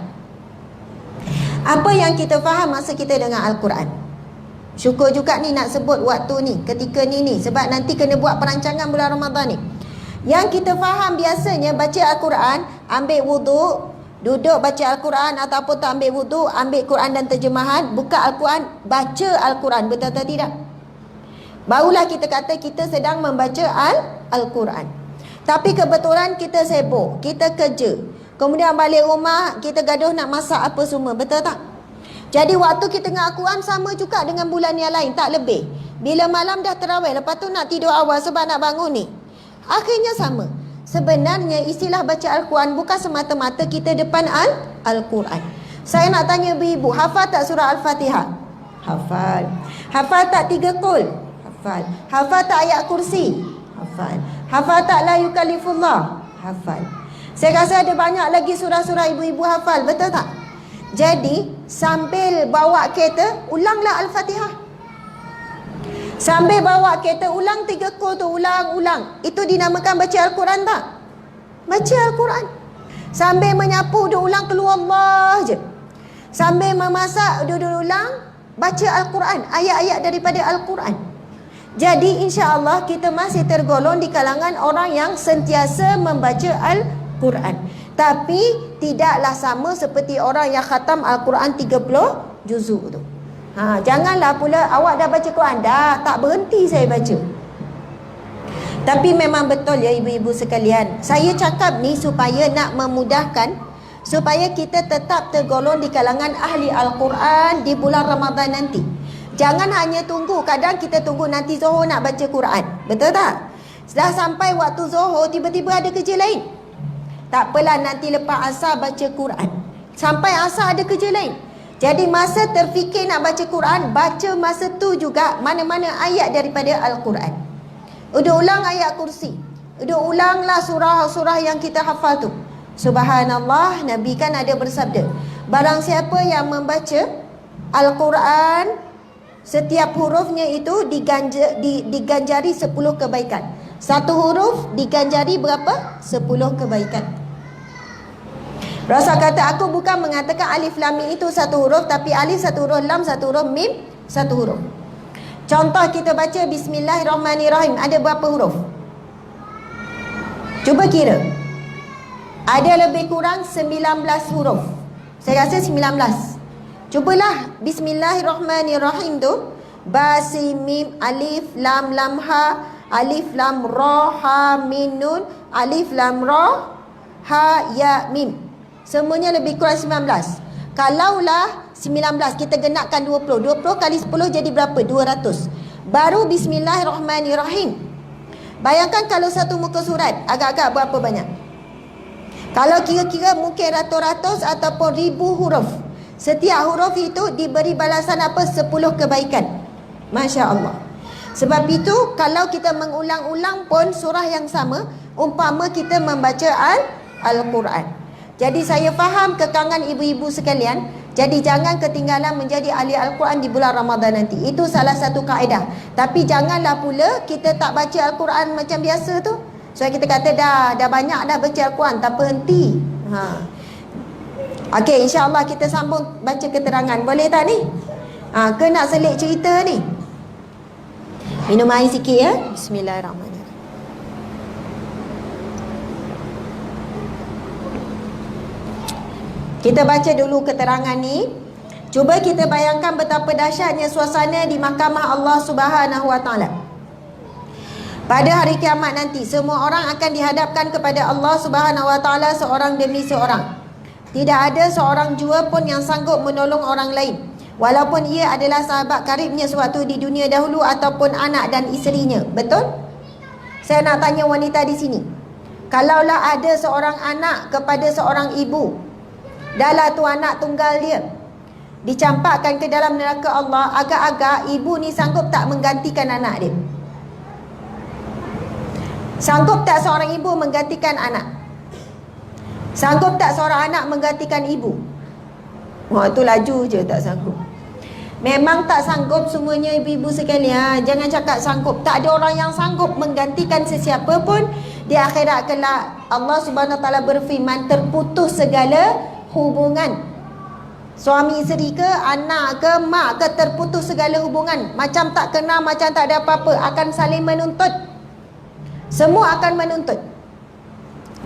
Apa yang kita faham masa kita dengan Al-Quran? Syukur juga ni nak sebut waktu ni, ketika ni. Sebab nanti kena buat perancangan bulan Ramadan ni. Yang kita faham biasanya baca Al-Quran, ambil wuduk, duduk baca Al-Quran, ataupun tak ambil wuduk, ambil Quran dan terjemahan, buka Al-Quran, baca Al-Quran. Betul atau tidak? Barulah kita kata kita sedang membaca Al-Quran. Tapi kebetulan kita sibuk, kita kerja, kemudian balik rumah kita gaduh nak masak apa semua. Betul tak? Jadi waktu kita tengah Al-Quran sama juga dengan bulan yang lain, tak lebih. Bila malam dah terawih, lepas tu nak tidur awal sebab nak bangun ni, akhirnya sama. Sebenarnya istilah baca Al-Quran bukan semata-mata kita depan Al-Quran. Saya nak tanya ibu-ibu, hafal tak surah Al-Fatihah? Hafal. Hafal tak 3 Qul? Hafal. Hafal tak ayat kursi? Hafal. Hafal tak la yukallifullah? Hafal. Saya rasa ada banyak lagi surah-surah ibu-ibu hafal. Betul tak? Jadi sambil bawa kereta, ulanglah Al-Fatihah. Sambil bawa kereta, ulang 3 Qul tu, ulang. Itu dinamakan baca Al-Quran tak? Baca Al-Quran. Sambil menyapu, dia ulang keluar Allah je. Sambil memasak, dia ulang baca Al-Quran, ayat-ayat daripada Al-Quran. Jadi insya-Allah kita masih tergolong di kalangan orang yang sentiasa membaca Al-Quran. Tapi tidaklah sama seperti orang yang khatam Al-Quran 30 juzuk tu. Janganlah pula awak dah baca Quran, dah tak berhenti saya baca. Tapi memang betul ya ibu-ibu sekalian, saya cakap ni supaya nak memudahkan, supaya kita tetap tergolong di kalangan ahli Al-Quran di bulan Ramadan nanti. Jangan hanya tunggu, kadang kita tunggu nanti Zuhur nak baca Quran. Betul tak? Setelah sampai waktu Zuhur, tiba-tiba ada kerja lain. Tak apalah, nanti lepas asar baca Quran. Sampai asar ada kerja lain. Jadi masa terfikir nak baca Quran, baca masa tu juga mana-mana ayat daripada Al-Quran. Udah ulang ayat kursi. Udah ulanglah surah-surah yang kita hafal tu. Subhanallah, Nabi kan ada bersabda, barang siapa yang membaca Al-Quran, setiap hurufnya itu diganjari 10 kebaikan. Satu huruf diganjari berapa? 10 kebaikan. Rasul kata, aku bukan mengatakan alif lam mim itu satu huruf, tapi alif satu huruf, lam satu huruf, mim satu huruf. Contoh kita baca Bismillahirrahmanirrahim, ada berapa huruf? Cuba kira. Ada lebih kurang 19 huruf. Saya rasa 19. Cubalah Bismillahirrahmanirrahim tu, ba, sin, mim, alif, lam, lam, ha, alif, lam, ra, ha, min, nun, alif, lam, ra, ha, ya, mim. Semuanya lebih kurang 19. Kalaulah 19 kita genapkan 20. 20 kali 10 jadi berapa? 200. Baru Bismillahirrahmanirrahim. Bayangkan kalau satu muka surat agak-agak berapa banyak? Kalau kira-kira mungkin ratus-ratus ataupun ribu huruf. Setiap huruf itu diberi balasan apa? 10 kebaikan. Masya Allah. Sebab itu kalau kita mengulang-ulang pun surah yang sama, umpama kita membaca Al-Quran. Jadi saya faham kekangan ibu-ibu sekalian. Jadi jangan ketinggalan menjadi ahli Al-Quran di bulan Ramadan nanti. Itu salah satu kaedah. Tapi janganlah pula kita tak baca Al-Quran macam biasa tu. So kita kata dah banyak dah baca Al-Quran, tak berhenti. Okey, insya-Allah kita sambung baca keterangan. Boleh tak ni? Ke nak selit cerita ni? Minum air sikit ya. Bismillahirrahmanirrahim. Kita baca dulu keterangan ni. Cuba kita bayangkan betapa dahsyatnya suasana di mahkamah Allah Subhanahu Wa Taala. Pada hari kiamat nanti, semua orang akan dihadapkan kepada Allah Subhanahu Wa Taala seorang demi seorang. Tidak ada seorang jua pun yang sanggup menolong orang lain, walaupun ia adalah sahabat karibnya sewaktu di dunia dahulu ataupun anak dan isterinya. Betul? Saya nak tanya wanita di sini. Kalaulah ada seorang anak kepada seorang ibu, dahlah tu anak tunggal dia, dicampakkan ke dalam neraka Allah, agak-agak ibu ni sanggup tak menggantikan anak dia? Sanggup tak seorang ibu menggantikan anak? Sanggup tak seorang anak menggantikan ibu? Wah, tu laju je tak sanggup. Memang tak sanggup semuanya ibu-ibu sekalian. Jangan cakap sanggup. Tak ada orang yang sanggup menggantikan sesiapa pun. Di akhirat kelak Allah Subhanahu Wa Taala berfirman, terputus segala hubungan. Suami isteri ke, anak ke, mak ke, terputus segala hubungan. Macam tak kenal, macam tak ada apa-apa. Akan saling menuntut. Semua akan menuntut.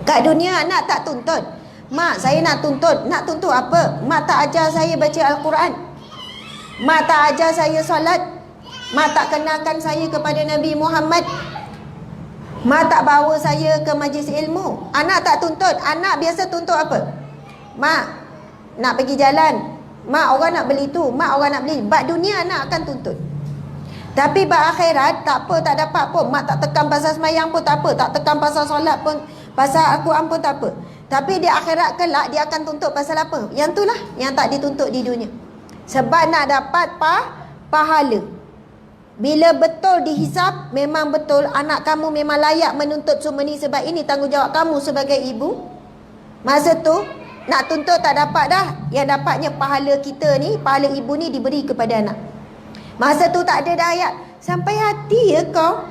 Kat dunia anak tak tuntut. Mak, saya nak tuntut. Nak tuntut apa? Mak tak ajar saya baca Al-Quran. Mak tak ajar saya solat. Mak tak kenalkan saya kepada Nabi Muhammad. Mak tak bawa saya ke majlis ilmu. Anak tak tuntut. Anak biasa tuntut apa? Mak, nak pergi jalan. Mak, orang nak beli tu. Mak, orang nak beli. Bak dunia anak akan tuntut. Tapi bak akhirat tak apa, tak dapat pun. Mak tak tekan pasal semayang pun tak apa. Tak tekan pasal solat pun, pasal Al-Quran pun tak apa. Tapi di akhirat kelak dia akan tuntut pasal apa? Yang itulah yang tak dituntut di dunia. Sebab nak dapat pahala. Bila betul dihisap, memang betul anak kamu memang layak menuntut semua ni. Sebab ini tanggungjawab kamu sebagai ibu. Masa tu nak tuntut tak dapat dah. Yang dapatnya pahala kita ni, pahala ibu ni diberi kepada anak. Masa tu tak ada dah ayat, sampai hati ya kau,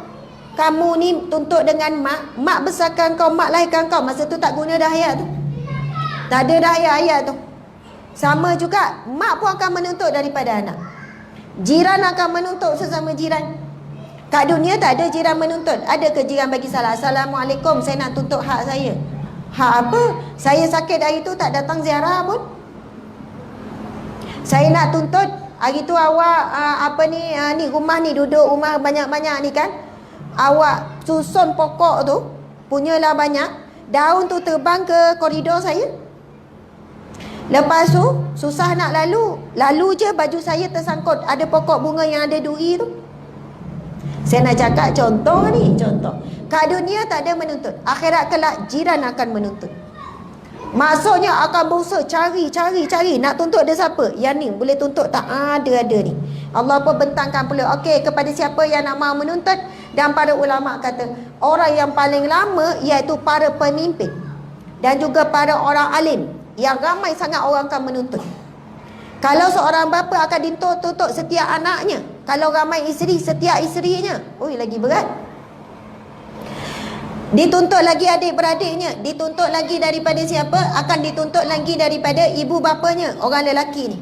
kamu ni tuntut dengan mak. Mak besarkan kau, mak lahirkan kau. Masa tu tak guna dah ayat tu. Tak ada dah ayat-ayat tu. Sama juga, mak pun akan menuntut daripada anak. Jiran akan menuntut sesama jiran. Kat dunia tak ada jiran menuntut. Ada ke jiran bagi salah, Assalamualaikum, saya nak tuntut hak saya. Hak apa? Saya sakit hari tu tak datang ziarah pun. Saya nak tuntut, hari tu awak ni rumah ni, duduk rumah banyak-banyak ni kan. Awak susun pokok tu, punyalah banyak. Daun tu terbang ke koridor saya. Lepas tu susah nak lalu je baju saya tersangkut ada pokok bunga yang ada duri tu. Saya nak cakap contoh ni, contoh. Kat dunia tak ada menuntut. Akhirat kelak jiran akan menuntut. Maksudnya akan berusaha cari. Nak tuntut dia siapa? Yang ni boleh tuntut tak? Ada ni. Allah pun bentangkan pula. Okey, kepada siapa yang nak mahu menuntut. Dan para ulama kata, orang yang paling lama iaitu para pemimpin. Dan juga para orang alim. Yang ramai sangat orang akan menuntut. Kalau seorang bapa akan dituntut setiap anaknya. Kalau ramai isteri, setiap isterinya. Oi, lagi berat. Dituntut lagi adik-beradiknya. Dituntut lagi daripada siapa? Akan dituntut lagi daripada ibu bapanya, orang lelaki ni.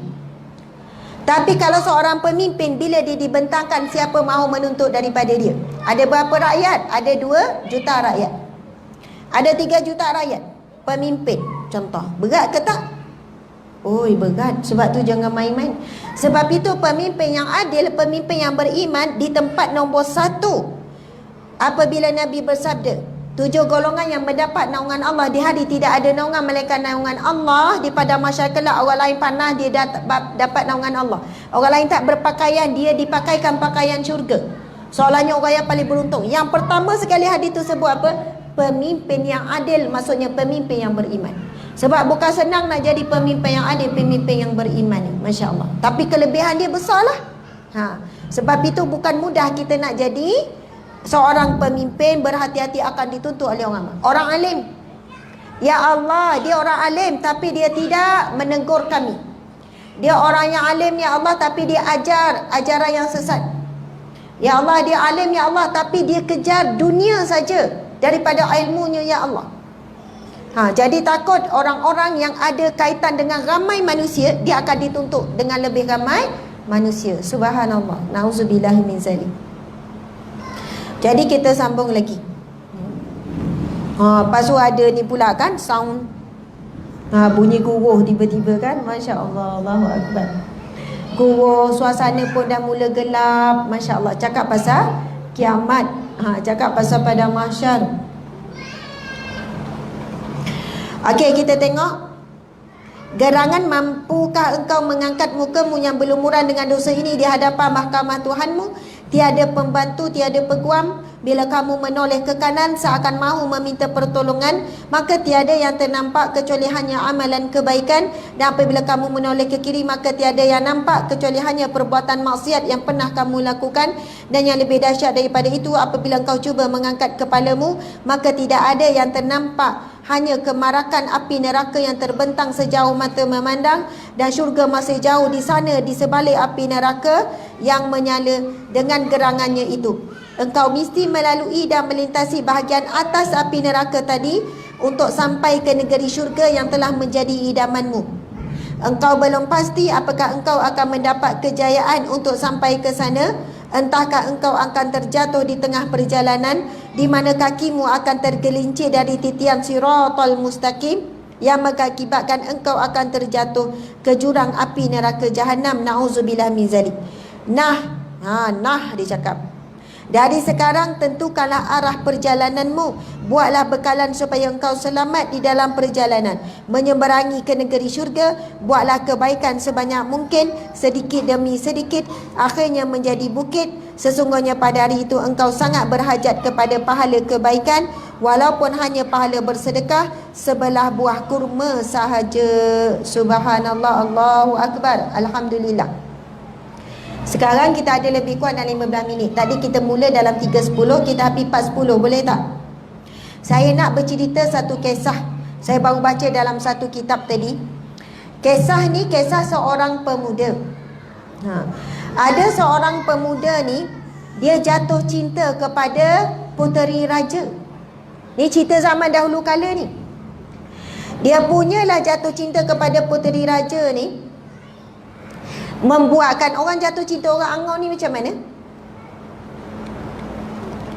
Tapi kalau seorang pemimpin, bila dia dibentangkan, siapa mahu menuntut daripada dia? Ada berapa rakyat? Ada 2 juta rakyat. Ada 3 juta rakyat. Pemimpin, contoh. Berat ke tak? Oi, berat. Sebab tu jangan main-main. Sebab itu pemimpin yang adil, pemimpin yang beriman di tempat nombor 1. Apabila Nabi bersabda, 7 golongan yang mendapat naungan Allah di hari tidak ada naungan melainkan naungan Allah. Di pada masyarakat kelak, orang lain panas, dia dapat naungan Allah. Orang lain tak berpakaian, dia dipakaikan pakaian syurga. Soalannya orang yang paling beruntung. Yang pertama sekali hadis itu sebut apa? Pemimpin yang adil, maksudnya pemimpin yang beriman. Sebab bukan senang nak jadi pemimpin yang adil, pemimpin yang beriman ni, Masya Allah. Tapi kelebihan dia besar lah. Sebab itu bukan mudah kita nak jadi seorang pemimpin. Berhati-hati akan dituntut oleh orang alim. Ya Allah, dia orang alim tapi dia tidak menegur kami. Dia orang yang alim ya Allah, tapi dia ajar ajaran yang sesat. Ya Allah, dia alim ya Allah, tapi dia kejar dunia saja daripada ilmunya ya Allah. Jadi takut orang-orang yang ada kaitan dengan ramai manusia, dia akan dituntut dengan lebih ramai manusia. Subhanallah. Nauzubillahi min zalik. Jadi kita sambung lagi. Lepas tu ada ni pula kan, sound bunyi guruh tiba-tiba kan. Masya Allah, Allahu Akbar. Guruh, suasana pun dah mula gelap. Masya Allah. Cakap pasal kiamat. Cakap pasal pada mahsyar. Okey, kita tengok. Gerangan, mampukah engkau mengangkat mukamu yang berlumuran dengan dosa ini di hadapan mahkamah Tuhanmu? Tiada pembantu, tiada peguam. Bila kamu menoleh ke kanan seakan mahu meminta pertolongan, maka tiada yang ternampak kecuali hanya amalan kebaikan. Dan apabila kamu menoleh ke kiri, maka tiada yang nampak kecuali hanya perbuatan maksiat yang pernah kamu lakukan. Dan yang lebih dahsyat daripada itu, apabila engkau cuba mengangkat kepalamu, maka tidak ada yang ternampak, hanya kemarakan api neraka yang terbentang sejauh mata memandang, dan syurga masih jauh di sana di sebalik api neraka yang menyala dengan gerangannya itu. Engkau mesti melalui dan melintasi bahagian atas api neraka tadi untuk sampai ke negeri syurga yang telah menjadi idamanmu. Engkau belum pasti apakah engkau akan mendapat kejayaan untuk sampai ke sana. Entahkah engkau akan terjatuh di tengah perjalanan, di mana kakimu akan tergelincir dari titian siratal mustaqim, yang mengakibatkan engkau akan terjatuh ke jurang api neraka jahanam. Na'udzubillah min zalik. Nah dia cakap, dari sekarang tentukanlah arah perjalananmu. Buatlah bekalan supaya engkau selamat di dalam perjalanan menyeberangi ke negeri syurga. Buatlah kebaikan sebanyak mungkin, sedikit demi sedikit, akhirnya menjadi bukit. Sesungguhnya pada hari itu engkau sangat berhajat kepada pahala kebaikan, walaupun hanya pahala bersedekah sebelah buah kurma sahaja. Subhanallah, Allahu Akbar. Alhamdulillah. Sekarang kita ada lebih kurang dalam 15 minit. Tadi kita mula dalam 3.10, kita habis 4.10, boleh tak? Saya nak bercerita satu kisah. Saya baru baca dalam satu kitab tadi. Kisah ni kisah seorang pemuda. Ada seorang pemuda ni, dia jatuh cinta kepada puteri raja. Ni cerita zaman dahulu kala ni. Dia punyalah jatuh cinta kepada puteri raja ni, membuatkan orang jatuh cinta orang angau ni macam mana?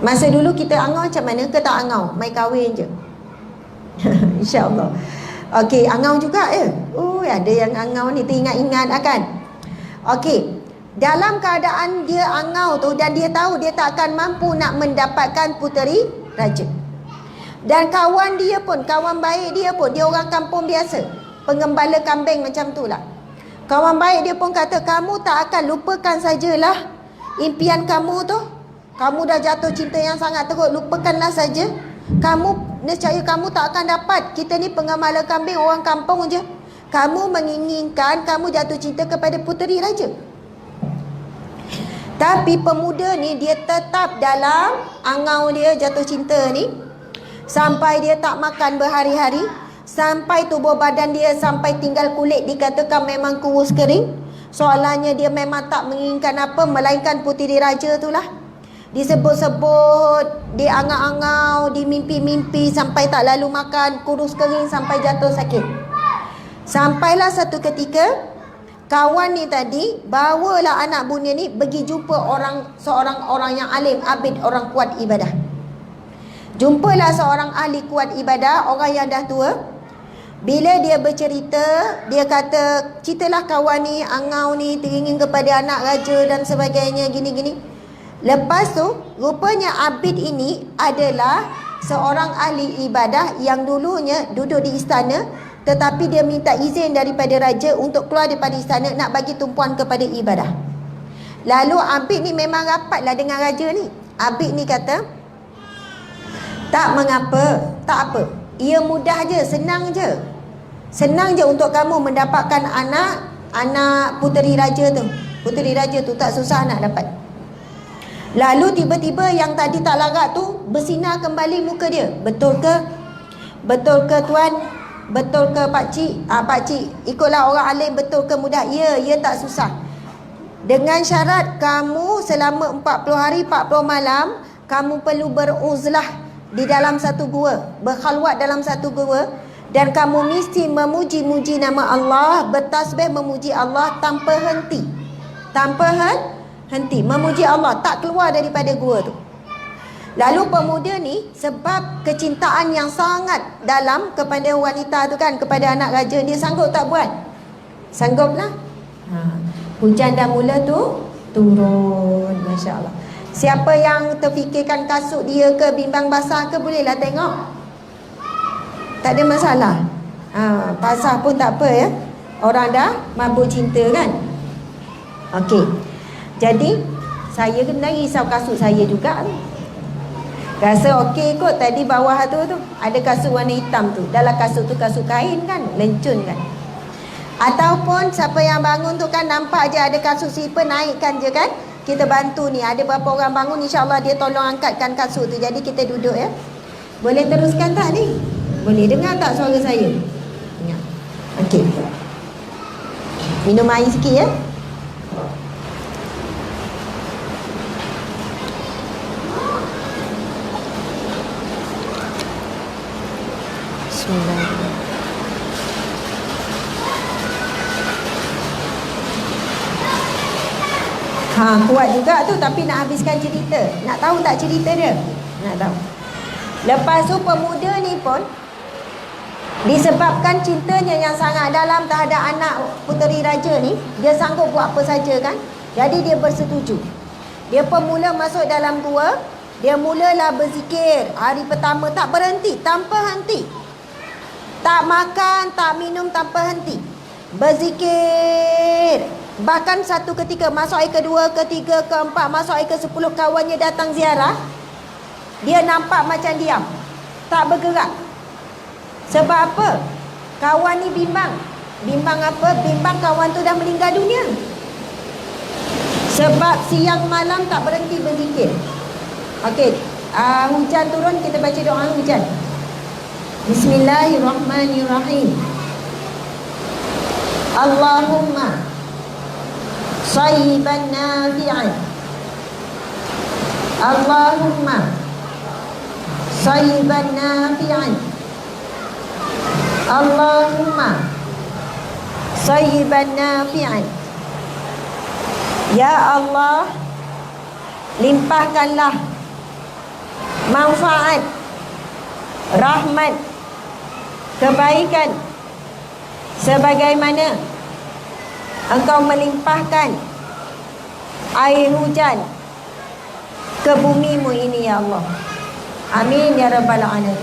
Masa dulu kita angau macam mana? Ke tak angau? Mai kahwin je. InsyaAllah. Okey, angau juga ya? Ada yang angau ni teringat-ingat akan. Okey, dalam keadaan dia angau tu, dan dia tahu dia tak akan mampu nak mendapatkan puteri raja. Dan kawan dia pun, kawan baik dia pun, dia orang kampung biasa, pengembala kambing macam tu lah. Kawan baik dia pun kata, kamu tak akan lupakan sajalah impian kamu tu. Kamu dah jatuh cinta yang sangat teruk, lupakanlah saja. Kamu, nescaya kamu tak akan dapat. Kita ni pengembala kambing, orang kampung je. Kamu menginginkan, kamu jatuh cinta kepada puteri raja. Tapi pemuda ni, dia tetap dalam angau dia jatuh cinta ni, sampai dia tak makan berhari-hari, sampai tubuh badan dia sampai tinggal kulit, dikatakan memang kurus kering. Soalannya dia memang tak menginginkan apa melainkan puteri raja itulah. Disebut-sebut, diangau-angau, dimimpi-mimpi, sampai tak lalu makan, kurus kering, sampai jatuh sakit. Sampailah satu ketika Kawan ni tadi bawalah anak bunia ni pergi jumpa seorang orang yang alim, abid, orang kuat ibadah. Jumpalah seorang ahli kuat ibadah, orang yang dah tua. Bila dia bercerita, dia kata, ceritalah kawan ni, angau ni teringin kepada anak raja dan sebagainya, gini-gini. Lepas tu, rupanya abid ini adalah seorang ahli ibadah yang dulunya duduk di istana, tetapi dia minta izin daripada raja untuk keluar daripada istana nak bagi tumpuan kepada ibadah. Lalu abid ni memang rapatlah dengan raja ni. Abid ni kata, tak mengapa, tak apa, ia mudah je, senang je. Senang je untuk kamu mendapatkan anak puteri raja tu. Puteri raja tu tak susah nak dapat. Lalu tiba-tiba yang tadi tak larat tu bersinar kembali muka dia. Betul ke? Betul ke tuan? Betul ke pakcik? Pakcik, ikutlah orang alim, betul ke mudah? Ya, tak susah. Dengan syarat kamu selama 40 hari 40 malam kamu perlu beruzlah di dalam satu gua, berkhalwat dalam satu gua, dan kamu mesti memuji-muji nama Allah, bertasbih memuji Allah tanpa henti. Tanpa henti memuji Allah, tak keluar daripada gua tu. Lalu pemuda ni sebab kecintaan yang sangat dalam kepada wanita tu kan, kepada anak raja, dia sanggup tak buat? Sangguplah. Hujan dah mula tu turun, masya-Allah. Siapa yang terfikirkan kasut dia ke bimbang basah ke, bolehlah tengok. Tak ada masalah. Basah pun tak apa ya. Orang dah mabuk cinta kan. Okey. Jadi saya kena risau kasut saya juga. Rasa okey kot tadi bawah tu ada kasut warna hitam tu. Dalam kasut tu kasut kain kan, lencun kan. Ataupun siapa yang bangun tu kan nampak je ada kasut slipper, naikkan je kan. Kita bantu ni, ada berapa orang bangun, insya-Allah dia tolong angkatkan kasut tu. Jadi kita duduk ya. Boleh teruskan tak ni? Boleh dengar tak suara saya? Ya. Okey. Minum air sikit ya. Bismillahirrahmanirrahim. Kuat juga tu, tapi nak habiskan cerita. Nak tahu tak cerita dia? Nak tahu. Lepas tu pemuda ni pun disebabkan cintanya yang sangat dalam terhadap anak puteri raja ni, dia sanggup buat apa saja kan. Jadi dia bersetuju. Dia pun mula masuk dalam gua. Dia mulalah berzikir. Hari pertama tak berhenti, tanpa henti. Tak makan, tak minum, tanpa henti. Berzikir. Bahkan satu ketika masuk hari kedua, ketiga, keempat, masuk hari ke-10, kawannya datang ziarah. Dia nampak macam diam, tak bergerak. Sebab apa? Kawan ni bimbang. Bimbang apa? Bimbang kawan tu dah meninggal dunia. Sebab siang malam tak berhenti berzikir. Okey, hujan turun, kita baca doa hujan. Bismillahirrahmanirrahim. Allahumma sayyiban nafi'an. Allahumma sayyiban nafi'an. Allahumma sayyiban nafi'an. Ya Allah, limpahkanlah manfaat, rahmat, kebaikan sebagaimana Engkau melimpahkan air hujan ke bumimu ini ya Allah. Amin ya rabbal alamin.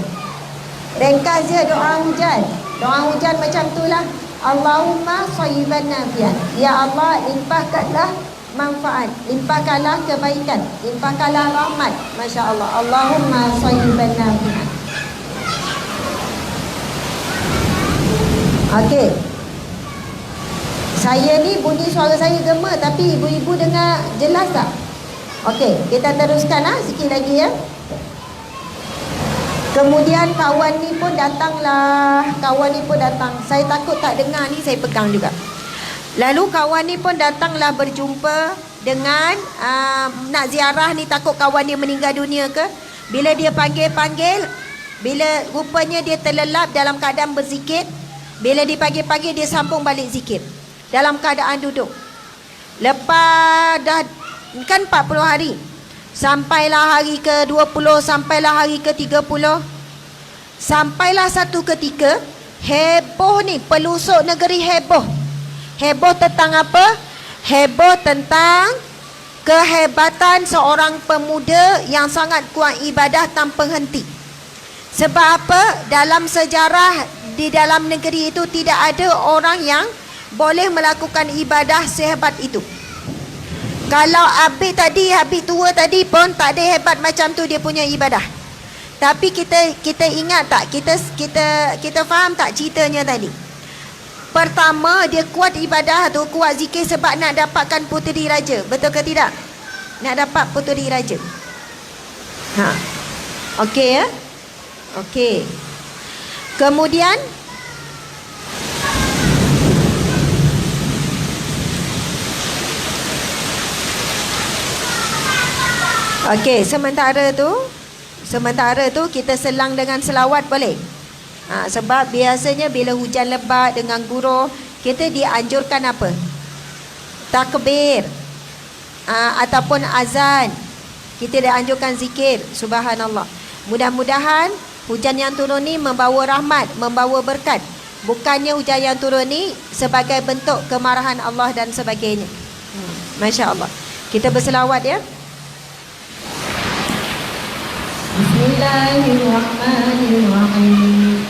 Ringkas je doa hujan. Doa hujan macam itulah. Allahumma sayyiban nafi'an. Ya Allah, limpahkanlah manfaat, limpahkanlah kebaikan, limpahkanlah rahmat. Masya Allah. Allahumma sayyiban nafi'an. Okey. Saya ni bunyi suara saya gema, tapi ibu-ibu dengar jelas tak? Okey, kita teruskan sikit lagi ya. Kemudian kawan ni pun datanglah. Kawan ni pun datang. Saya takut tak dengar ni, saya pegang juga. Lalu kawan ni pun datanglah berjumpa dengan nak ziarah ni, takut kawan dia meninggal dunia ke. Bila dia panggil-panggil, bila rupanya dia terlelap dalam keadaan berzikir. Bila dipanggil-panggil, dia sambung balik zikir. dalam keadaan duduk. Lepas dah kan 40 hari, sampailah hari ke-20, sampailah hari ke-30. Sampailah satu ketika heboh ni, pelusuk negeri heboh. Heboh tentang apa? Heboh tentang kehebatan seorang pemuda yang sangat kuat ibadah tanpa henti. Sebab apa? Dalam sejarah di dalam negeri itu tidak ada orang yang boleh melakukan ibadah sehebat itu. Kalau Habib tua tadi pun tak ada hebat macam tu dia punya ibadah. Tapi kita ingat tak? Kita faham tak ceritanya tadi? Pertama, dia kuat ibadah tu, kuat zikir sebab nak dapatkan puteri raja. Betul ke tidak? Nak dapat puteri raja. Okey ya? Okey. Kemudian sementara tu kita selang dengan selawat boleh? Sebab biasanya bila hujan lebat dengan guru, kita dianjurkan apa? Takbir ataupun azan. Kita dianjurkan zikir subhanallah. Mudah-mudahan hujan yang turun ni membawa rahmat, membawa berkat. Bukannya hujan yang turun ni sebagai bentuk kemarahan Allah dan sebagainya. Masya Allah. Kita berselawat ya. Bismillahirrahmanirrahim.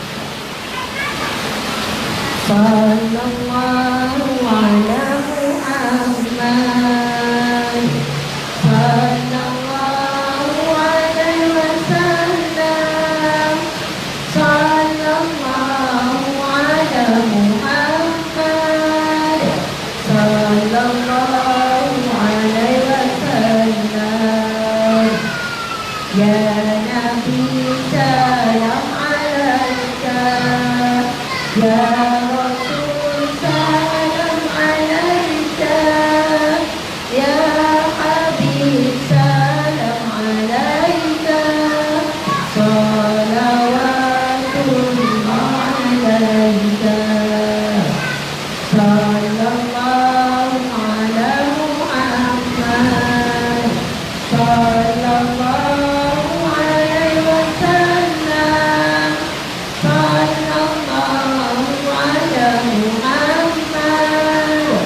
Sallallahu ala Muhammad. Sallallahu alaihi wasallam. Sallallahu ala Muhammad. Sallallahu alaihi wasallam. Ya Nabi salam alaika. Ya Rasul salam alaika. Ya Habib salam alaika. Salawatullah alaika. Sallallahu ala Muhammad. Sallallahu alaihi wasallam. Sallallahu ala Muhammad.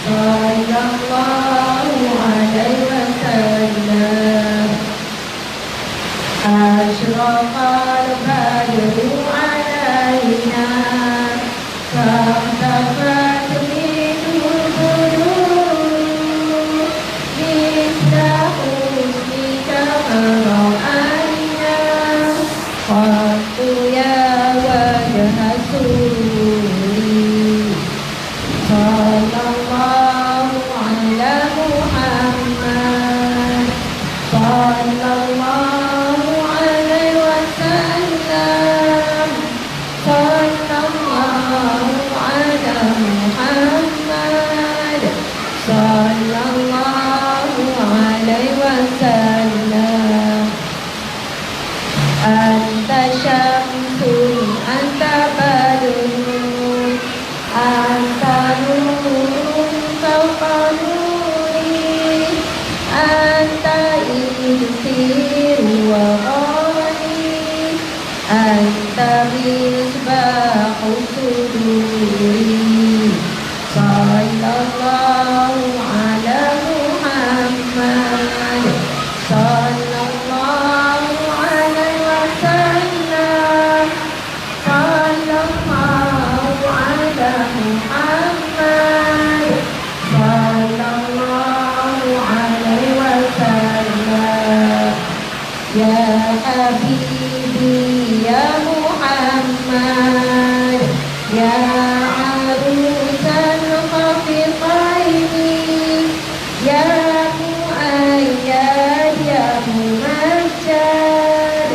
Sallallahu alaihi wasallam. Ashraqal badru alaina. Fahtafat minhu al-budur. Misla husnika mara'ayna. Qattu ya wajha suri. Sallallahu ala Muhammad. Sallallahu alaihi wasallam. Sallallahu ala Muhammad. Sallallahu alaihi wasallam. Anta syamsun, anta badrun, anta nurun fawqa nuri, anta insiru wa ghani, anta misbahu suduri. Sallallahu ala Muhammad. Sallallahu alaihi wasallam. Sallallahu ala Muhammad. Sallallahu alaihi wasallam. Ya Habibi ya Muhammad. Ya arusan khafiqaini. Ya Muayyad ya Mumajjad.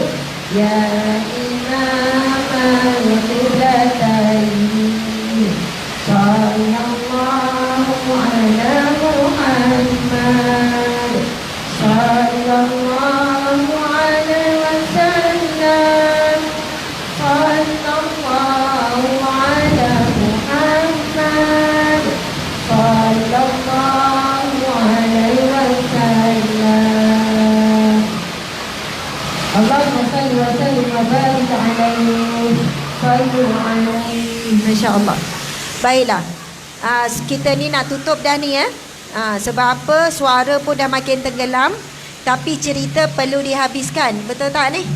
Ya Imam al-Qiblataini. Sallallahu ala Muhammad. Sallallahu alaihi wasallam. Sallallahu ala Muhammad. Masya Allah. Baiklah. Kita ni nak tutup dah ni ya. Sebab apa? Suara pun dah makin tenggelam. Tapi cerita perlu dihabiskan. Betul tak ni?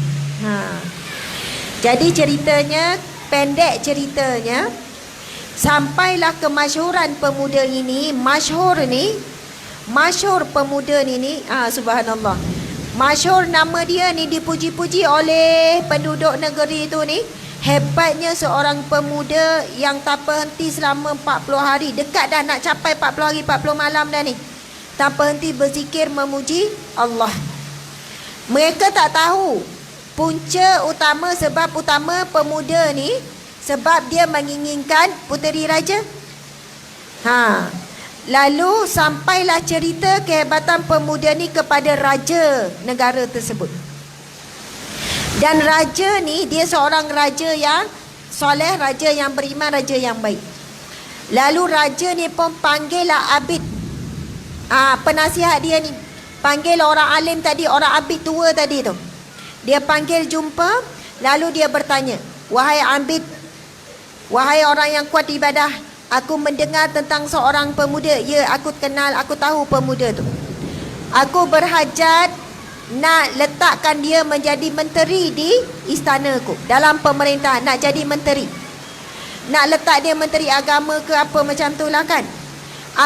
Jadi ceritanya, pendek ceritanya, sampailah kemasyhuran pemuda ini. Masyhur pemuda ni subhanallah. Masyhur nama dia ni, dipuji-puji oleh penduduk negeri tu ni. Hebatnya seorang pemuda yang tak berhenti selama 40 hari. Dekat dah nak capai 40 hari 40 malam dah ni. Tak berhenti berzikir memuji Allah. Mereka tak tahu punca utama, sebab utama pemuda ni sebab dia menginginkan puteri raja. Lalu sampailah cerita kehebatan pemuda ni kepada raja negara tersebut. Dan raja ni dia seorang raja yang soleh, raja yang beriman, raja yang baik. Lalu raja ni pun panggillah abid. Penasihat dia ni panggil orang alim tadi, orang abid tua tadi tu. Dia panggil jumpa, lalu dia bertanya, "Wahai abid, wahai orang yang kuat ibadah, aku mendengar tentang seorang pemuda. Ya, aku kenal, aku tahu pemuda tu. Aku berhajat nak letakkan dia menjadi menteri di istanaku, dalam pemerintahan, nak jadi menteri. Nak letak dia menteri agama ke apa macam tu lah kan.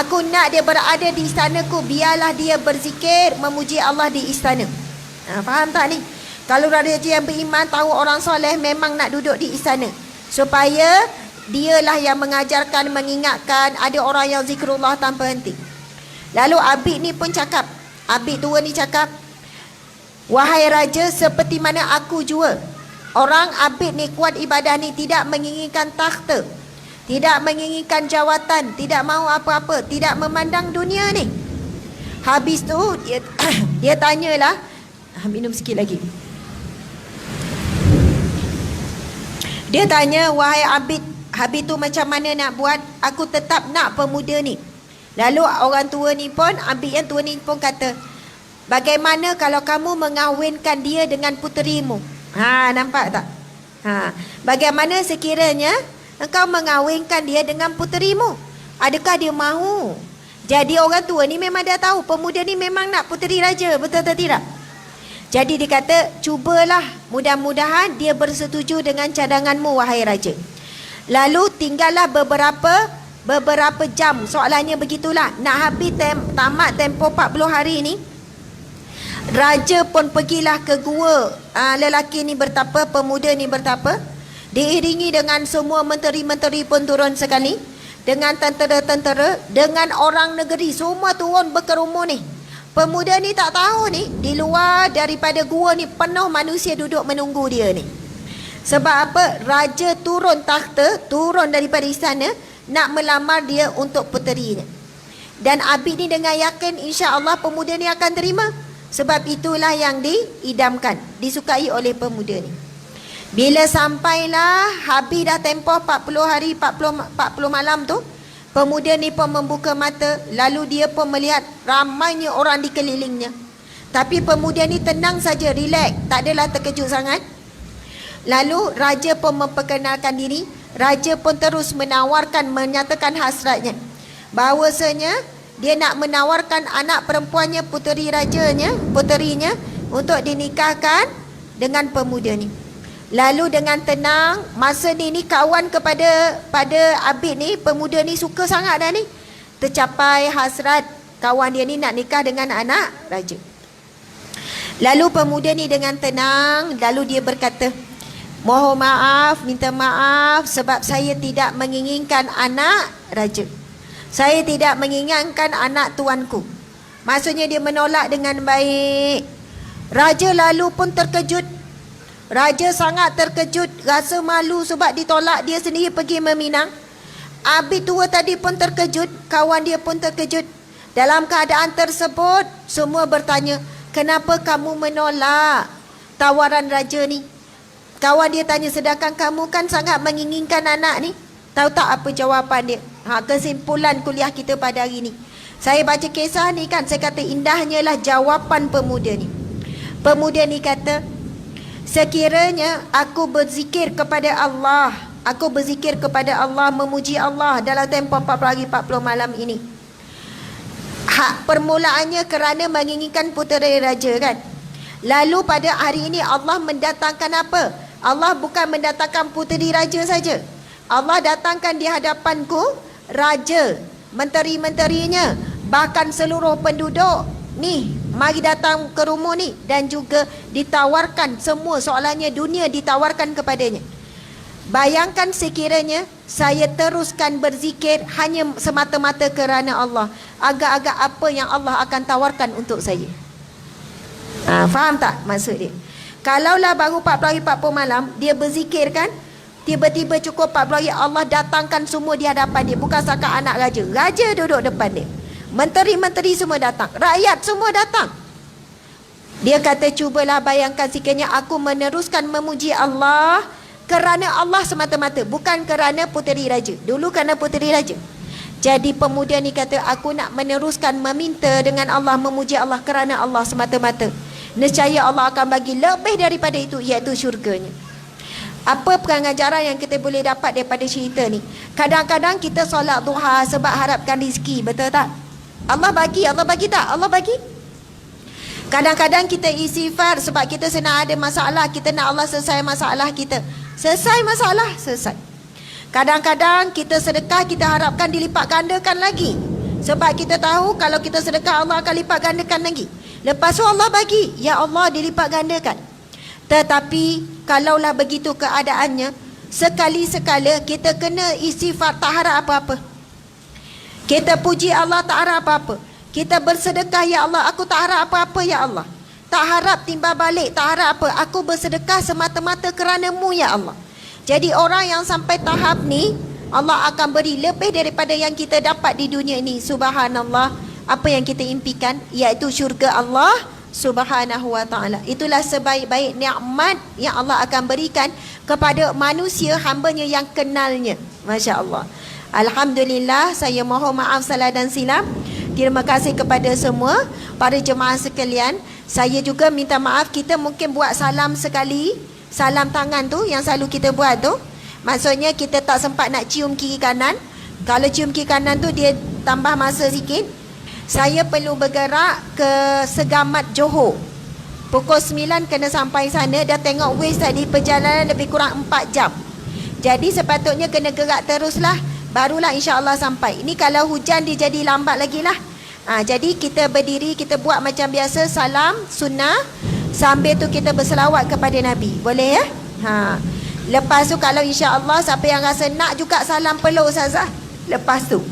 Aku nak dia berada di istanaku, biarlah dia berzikir memuji Allah di istana." Faham tak ni? Kalau raja yang beriman tahu orang soleh memang nak duduk di istana, supaya dialah yang mengajarkan, mengingatkan, ada orang yang zikrullah tanpa henti. Lalu abid ni pun cakap, abid tua ni cakap, "Wahai raja, seperti mana aku jua, orang abid ni kuat ibadah ni tidak menginginkan takhta, tidak menginginkan jawatan, tidak mahu apa-apa, tidak memandang dunia ni." Habis tu dia tanyalah, minum sikit lagi. Dia tanya, "Wahai abid, habis tu macam mana nak buat? Aku tetap nak pemuda ni." Lalu orang tua ni pun, abid yang tua ni pun kata, "Bagaimana kalau kamu mengahwinkan dia dengan puterimu?" Nampak tak? Bagaimana sekiranya engkau mengahwinkan dia dengan puterimu? Adakah dia mahu? Jadi orang tua ni memang dah tahu pemuda ni memang nak puteri raja, betul atau tidak? Jadi dia kata, "Cubalah, mudah-mudahan dia bersetuju dengan cadanganmu, wahai raja." Lalu tinggallah beberapa jam. Soalannya begitulah, nak habis tamat tempoh 40 hari ni. Raja pun pergilah ke gua. Lelaki ni bertapa, pemuda ni bertapa, diiringi dengan semua menteri-menteri pun turun sekali, dengan tentera-tentera, dengan orang negeri, semua turun berkerumun ni. Pemuda ni tak tahu ni, di luar daripada gua ni penuh manusia duduk menunggu dia ni. Sebab apa? Raja turun takhta, turun daripada istana, nak melamar dia untuk puterinya. Dan abid ni dengan yakin insya-Allah pemuda ni akan terima. Sebab itulah yang diidamkan, disukai oleh pemuda ni. Bila sampailah habis dah tempoh 40 hari 40 malam tu, pemuda ni pun membuka mata, lalu dia pun melihat ramainya orang di kelilingnya. Tapi pemuda ni tenang saja, relax, tak adalah terkejut sangat. Lalu raja pun memperkenalkan diri. Raja pun terus menawarkan, menyatakan hasratnya, bahawasanya dia nak menawarkan anak perempuannya, puterinya untuk dinikahkan dengan pemuda ni. Lalu dengan tenang, masa ni kawan pada abid ni, pemuda ni suka sangat dah ni. Tercapai hasrat kawan dia ni nak nikah dengan anak raja. Lalu pemuda ni dengan tenang, lalu dia berkata, "Mohon maaf, minta maaf sebab saya tidak menginginkan anak raja. Saya tidak menginginkan anak tuanku." Maksudnya dia menolak dengan baik. Raja lalu pun terkejut. Raja sangat terkejut, rasa malu sebab ditolak, dia sendiri pergi meminang. Abid tua tadi pun terkejut, kawan dia pun terkejut. Dalam keadaan tersebut, semua bertanya, "Kenapa kamu menolak tawaran raja ni?" Kawan dia tanya, "Sedangkan kamu kan sangat menginginkan anak ni." Tahu tak apa jawapan dia? Kesimpulan kuliah kita pada hari ni. Saya baca kisah ni kan, saya kata indahnya lah jawapan pemuda ni. Pemuda ni kata, Sekiranya aku berzikir kepada Allah, aku berzikir kepada Allah, memuji Allah dalam tempoh 40 hari 40 malam ini. Permulaannya kerana menginginkan putera raja kan. Lalu pada hari ini Allah mendatangkan apa? Allah bukan mendatangkan puteri raja saja. Allah datangkan di hadapanku raja, menteri-menterinya, bahkan seluruh penduduk ni mari datang ke rumah ni, dan juga ditawarkan semua, soalannya dunia ditawarkan kepadanya. Bayangkan sekiranya saya teruskan berzikir hanya semata-mata kerana Allah, agak-agak apa yang Allah akan tawarkan untuk saya. Faham tak maksud dia? Kalaulah baru 40 hari 40 malam dia berzikir kan, tiba-tiba cukup 40 hari Allah datangkan semua di hadapan dia. Bukan setakat anak raja, raja duduk depan dia, menteri-menteri semua datang, rakyat semua datang. Dia kata, cubalah bayangkan sekiranya aku meneruskan memuji Allah kerana Allah semata-mata, bukan kerana puteri raja. Dulu kerana puteri raja. Jadi pemuda ni kata, aku nak meneruskan meminta dengan Allah, memuji Allah kerana Allah semata-mata. Nescaya Allah akan bagi lebih daripada itu, iaitu syurganya. Apa pengajaran yang kita boleh dapat daripada cerita ni? Kadang-kadang kita solat duha sebab harapkan rezeki, betul tak? Allah bagi tak? Allah bagi. Kadang-kadang kita istighfar sebab kita senang ada masalah, kita nak Allah selesai masalah kita. Selesai masalah, selesai. Kadang-kadang kita sedekah, kita harapkan dilipat gandakan lagi, sebab kita tahu kalau kita sedekah Allah akan lipat gandakan lagi. Lepas tu Allah bagi, ya Allah dilipat gandakan. Tetapi kalaulah begitu keadaannya, sekali-sekala kita kena istighfar, tak harap apa-apa. Kita puji Allah, tak harap apa-apa. Kita bersedekah, ya Allah aku tak harap apa-apa ya Allah, tak harap timbal balik, tak harap apa. Aku bersedekah semata-mata kerana-Mu ya Allah. Jadi orang yang sampai tahap ni, Allah akan beri lebih daripada yang kita dapat di dunia ini. Subhanallah, apa yang kita impikan, iaitu syurga Allah Subhanahu wa ta'ala. Itulah sebaik-baik nikmat yang Allah akan berikan kepada manusia, hambanya yang kenalnya. Masya Allah. Alhamdulillah, saya mohon maaf salah dan silap. Terima kasih kepada semua para jemaah sekalian. Saya juga minta maaf, kita mungkin buat salam sekali, salam tangan tu yang selalu kita buat tu. Maksudnya kita tak sempat nak cium kiri kanan. Kalau cium kiri kanan tu dia tambah masa sikit. Saya perlu bergerak ke Segamat Johor. Pukul 9 kena sampai sana. Dah tengok waste tadi, perjalanan lebih kurang 4 jam. Jadi sepatutnya kena gerak teruslah, barulah insya-Allah sampai. Ini kalau hujan dia jadi lambat lagi lah. Jadi kita berdiri, kita buat macam biasa, salam sunnah, sambil tu kita berselawat kepada Nabi. Boleh ya? Lepas tu kalau insya-Allah siapa yang rasa nak juga salam peluk Ustazah, lepas tu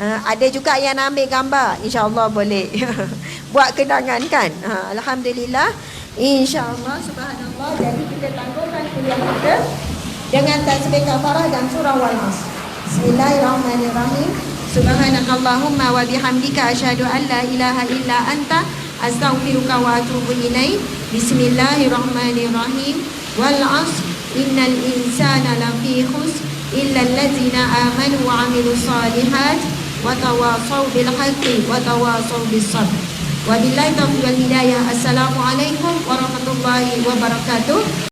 ada juga yang nak ambil gambar, insya-Allah boleh. Buat kenangan kan. Alhamdulillah, insya-Allah, subhanallah. Jadi kita tangguhkan kuliah kita dengan tasbih kafarah dan surah Wal-As. Bismillahirrahmanirrahim. Subhanakallahumma wa bihamdika asyhadu an la ilaha illa anta astaghfiruka wa atubu ilaik. Bismillahirrahmanirrahim. Wal 'asr innal insana lafi khusr illa allazina amanu wa 'amilus solihat wa tawassaw bil haqqi wa tawassaw bis sabr. Wabillahi taufiq wal hidayah. Assalamualaikum warahmatullahi wabarakatuh.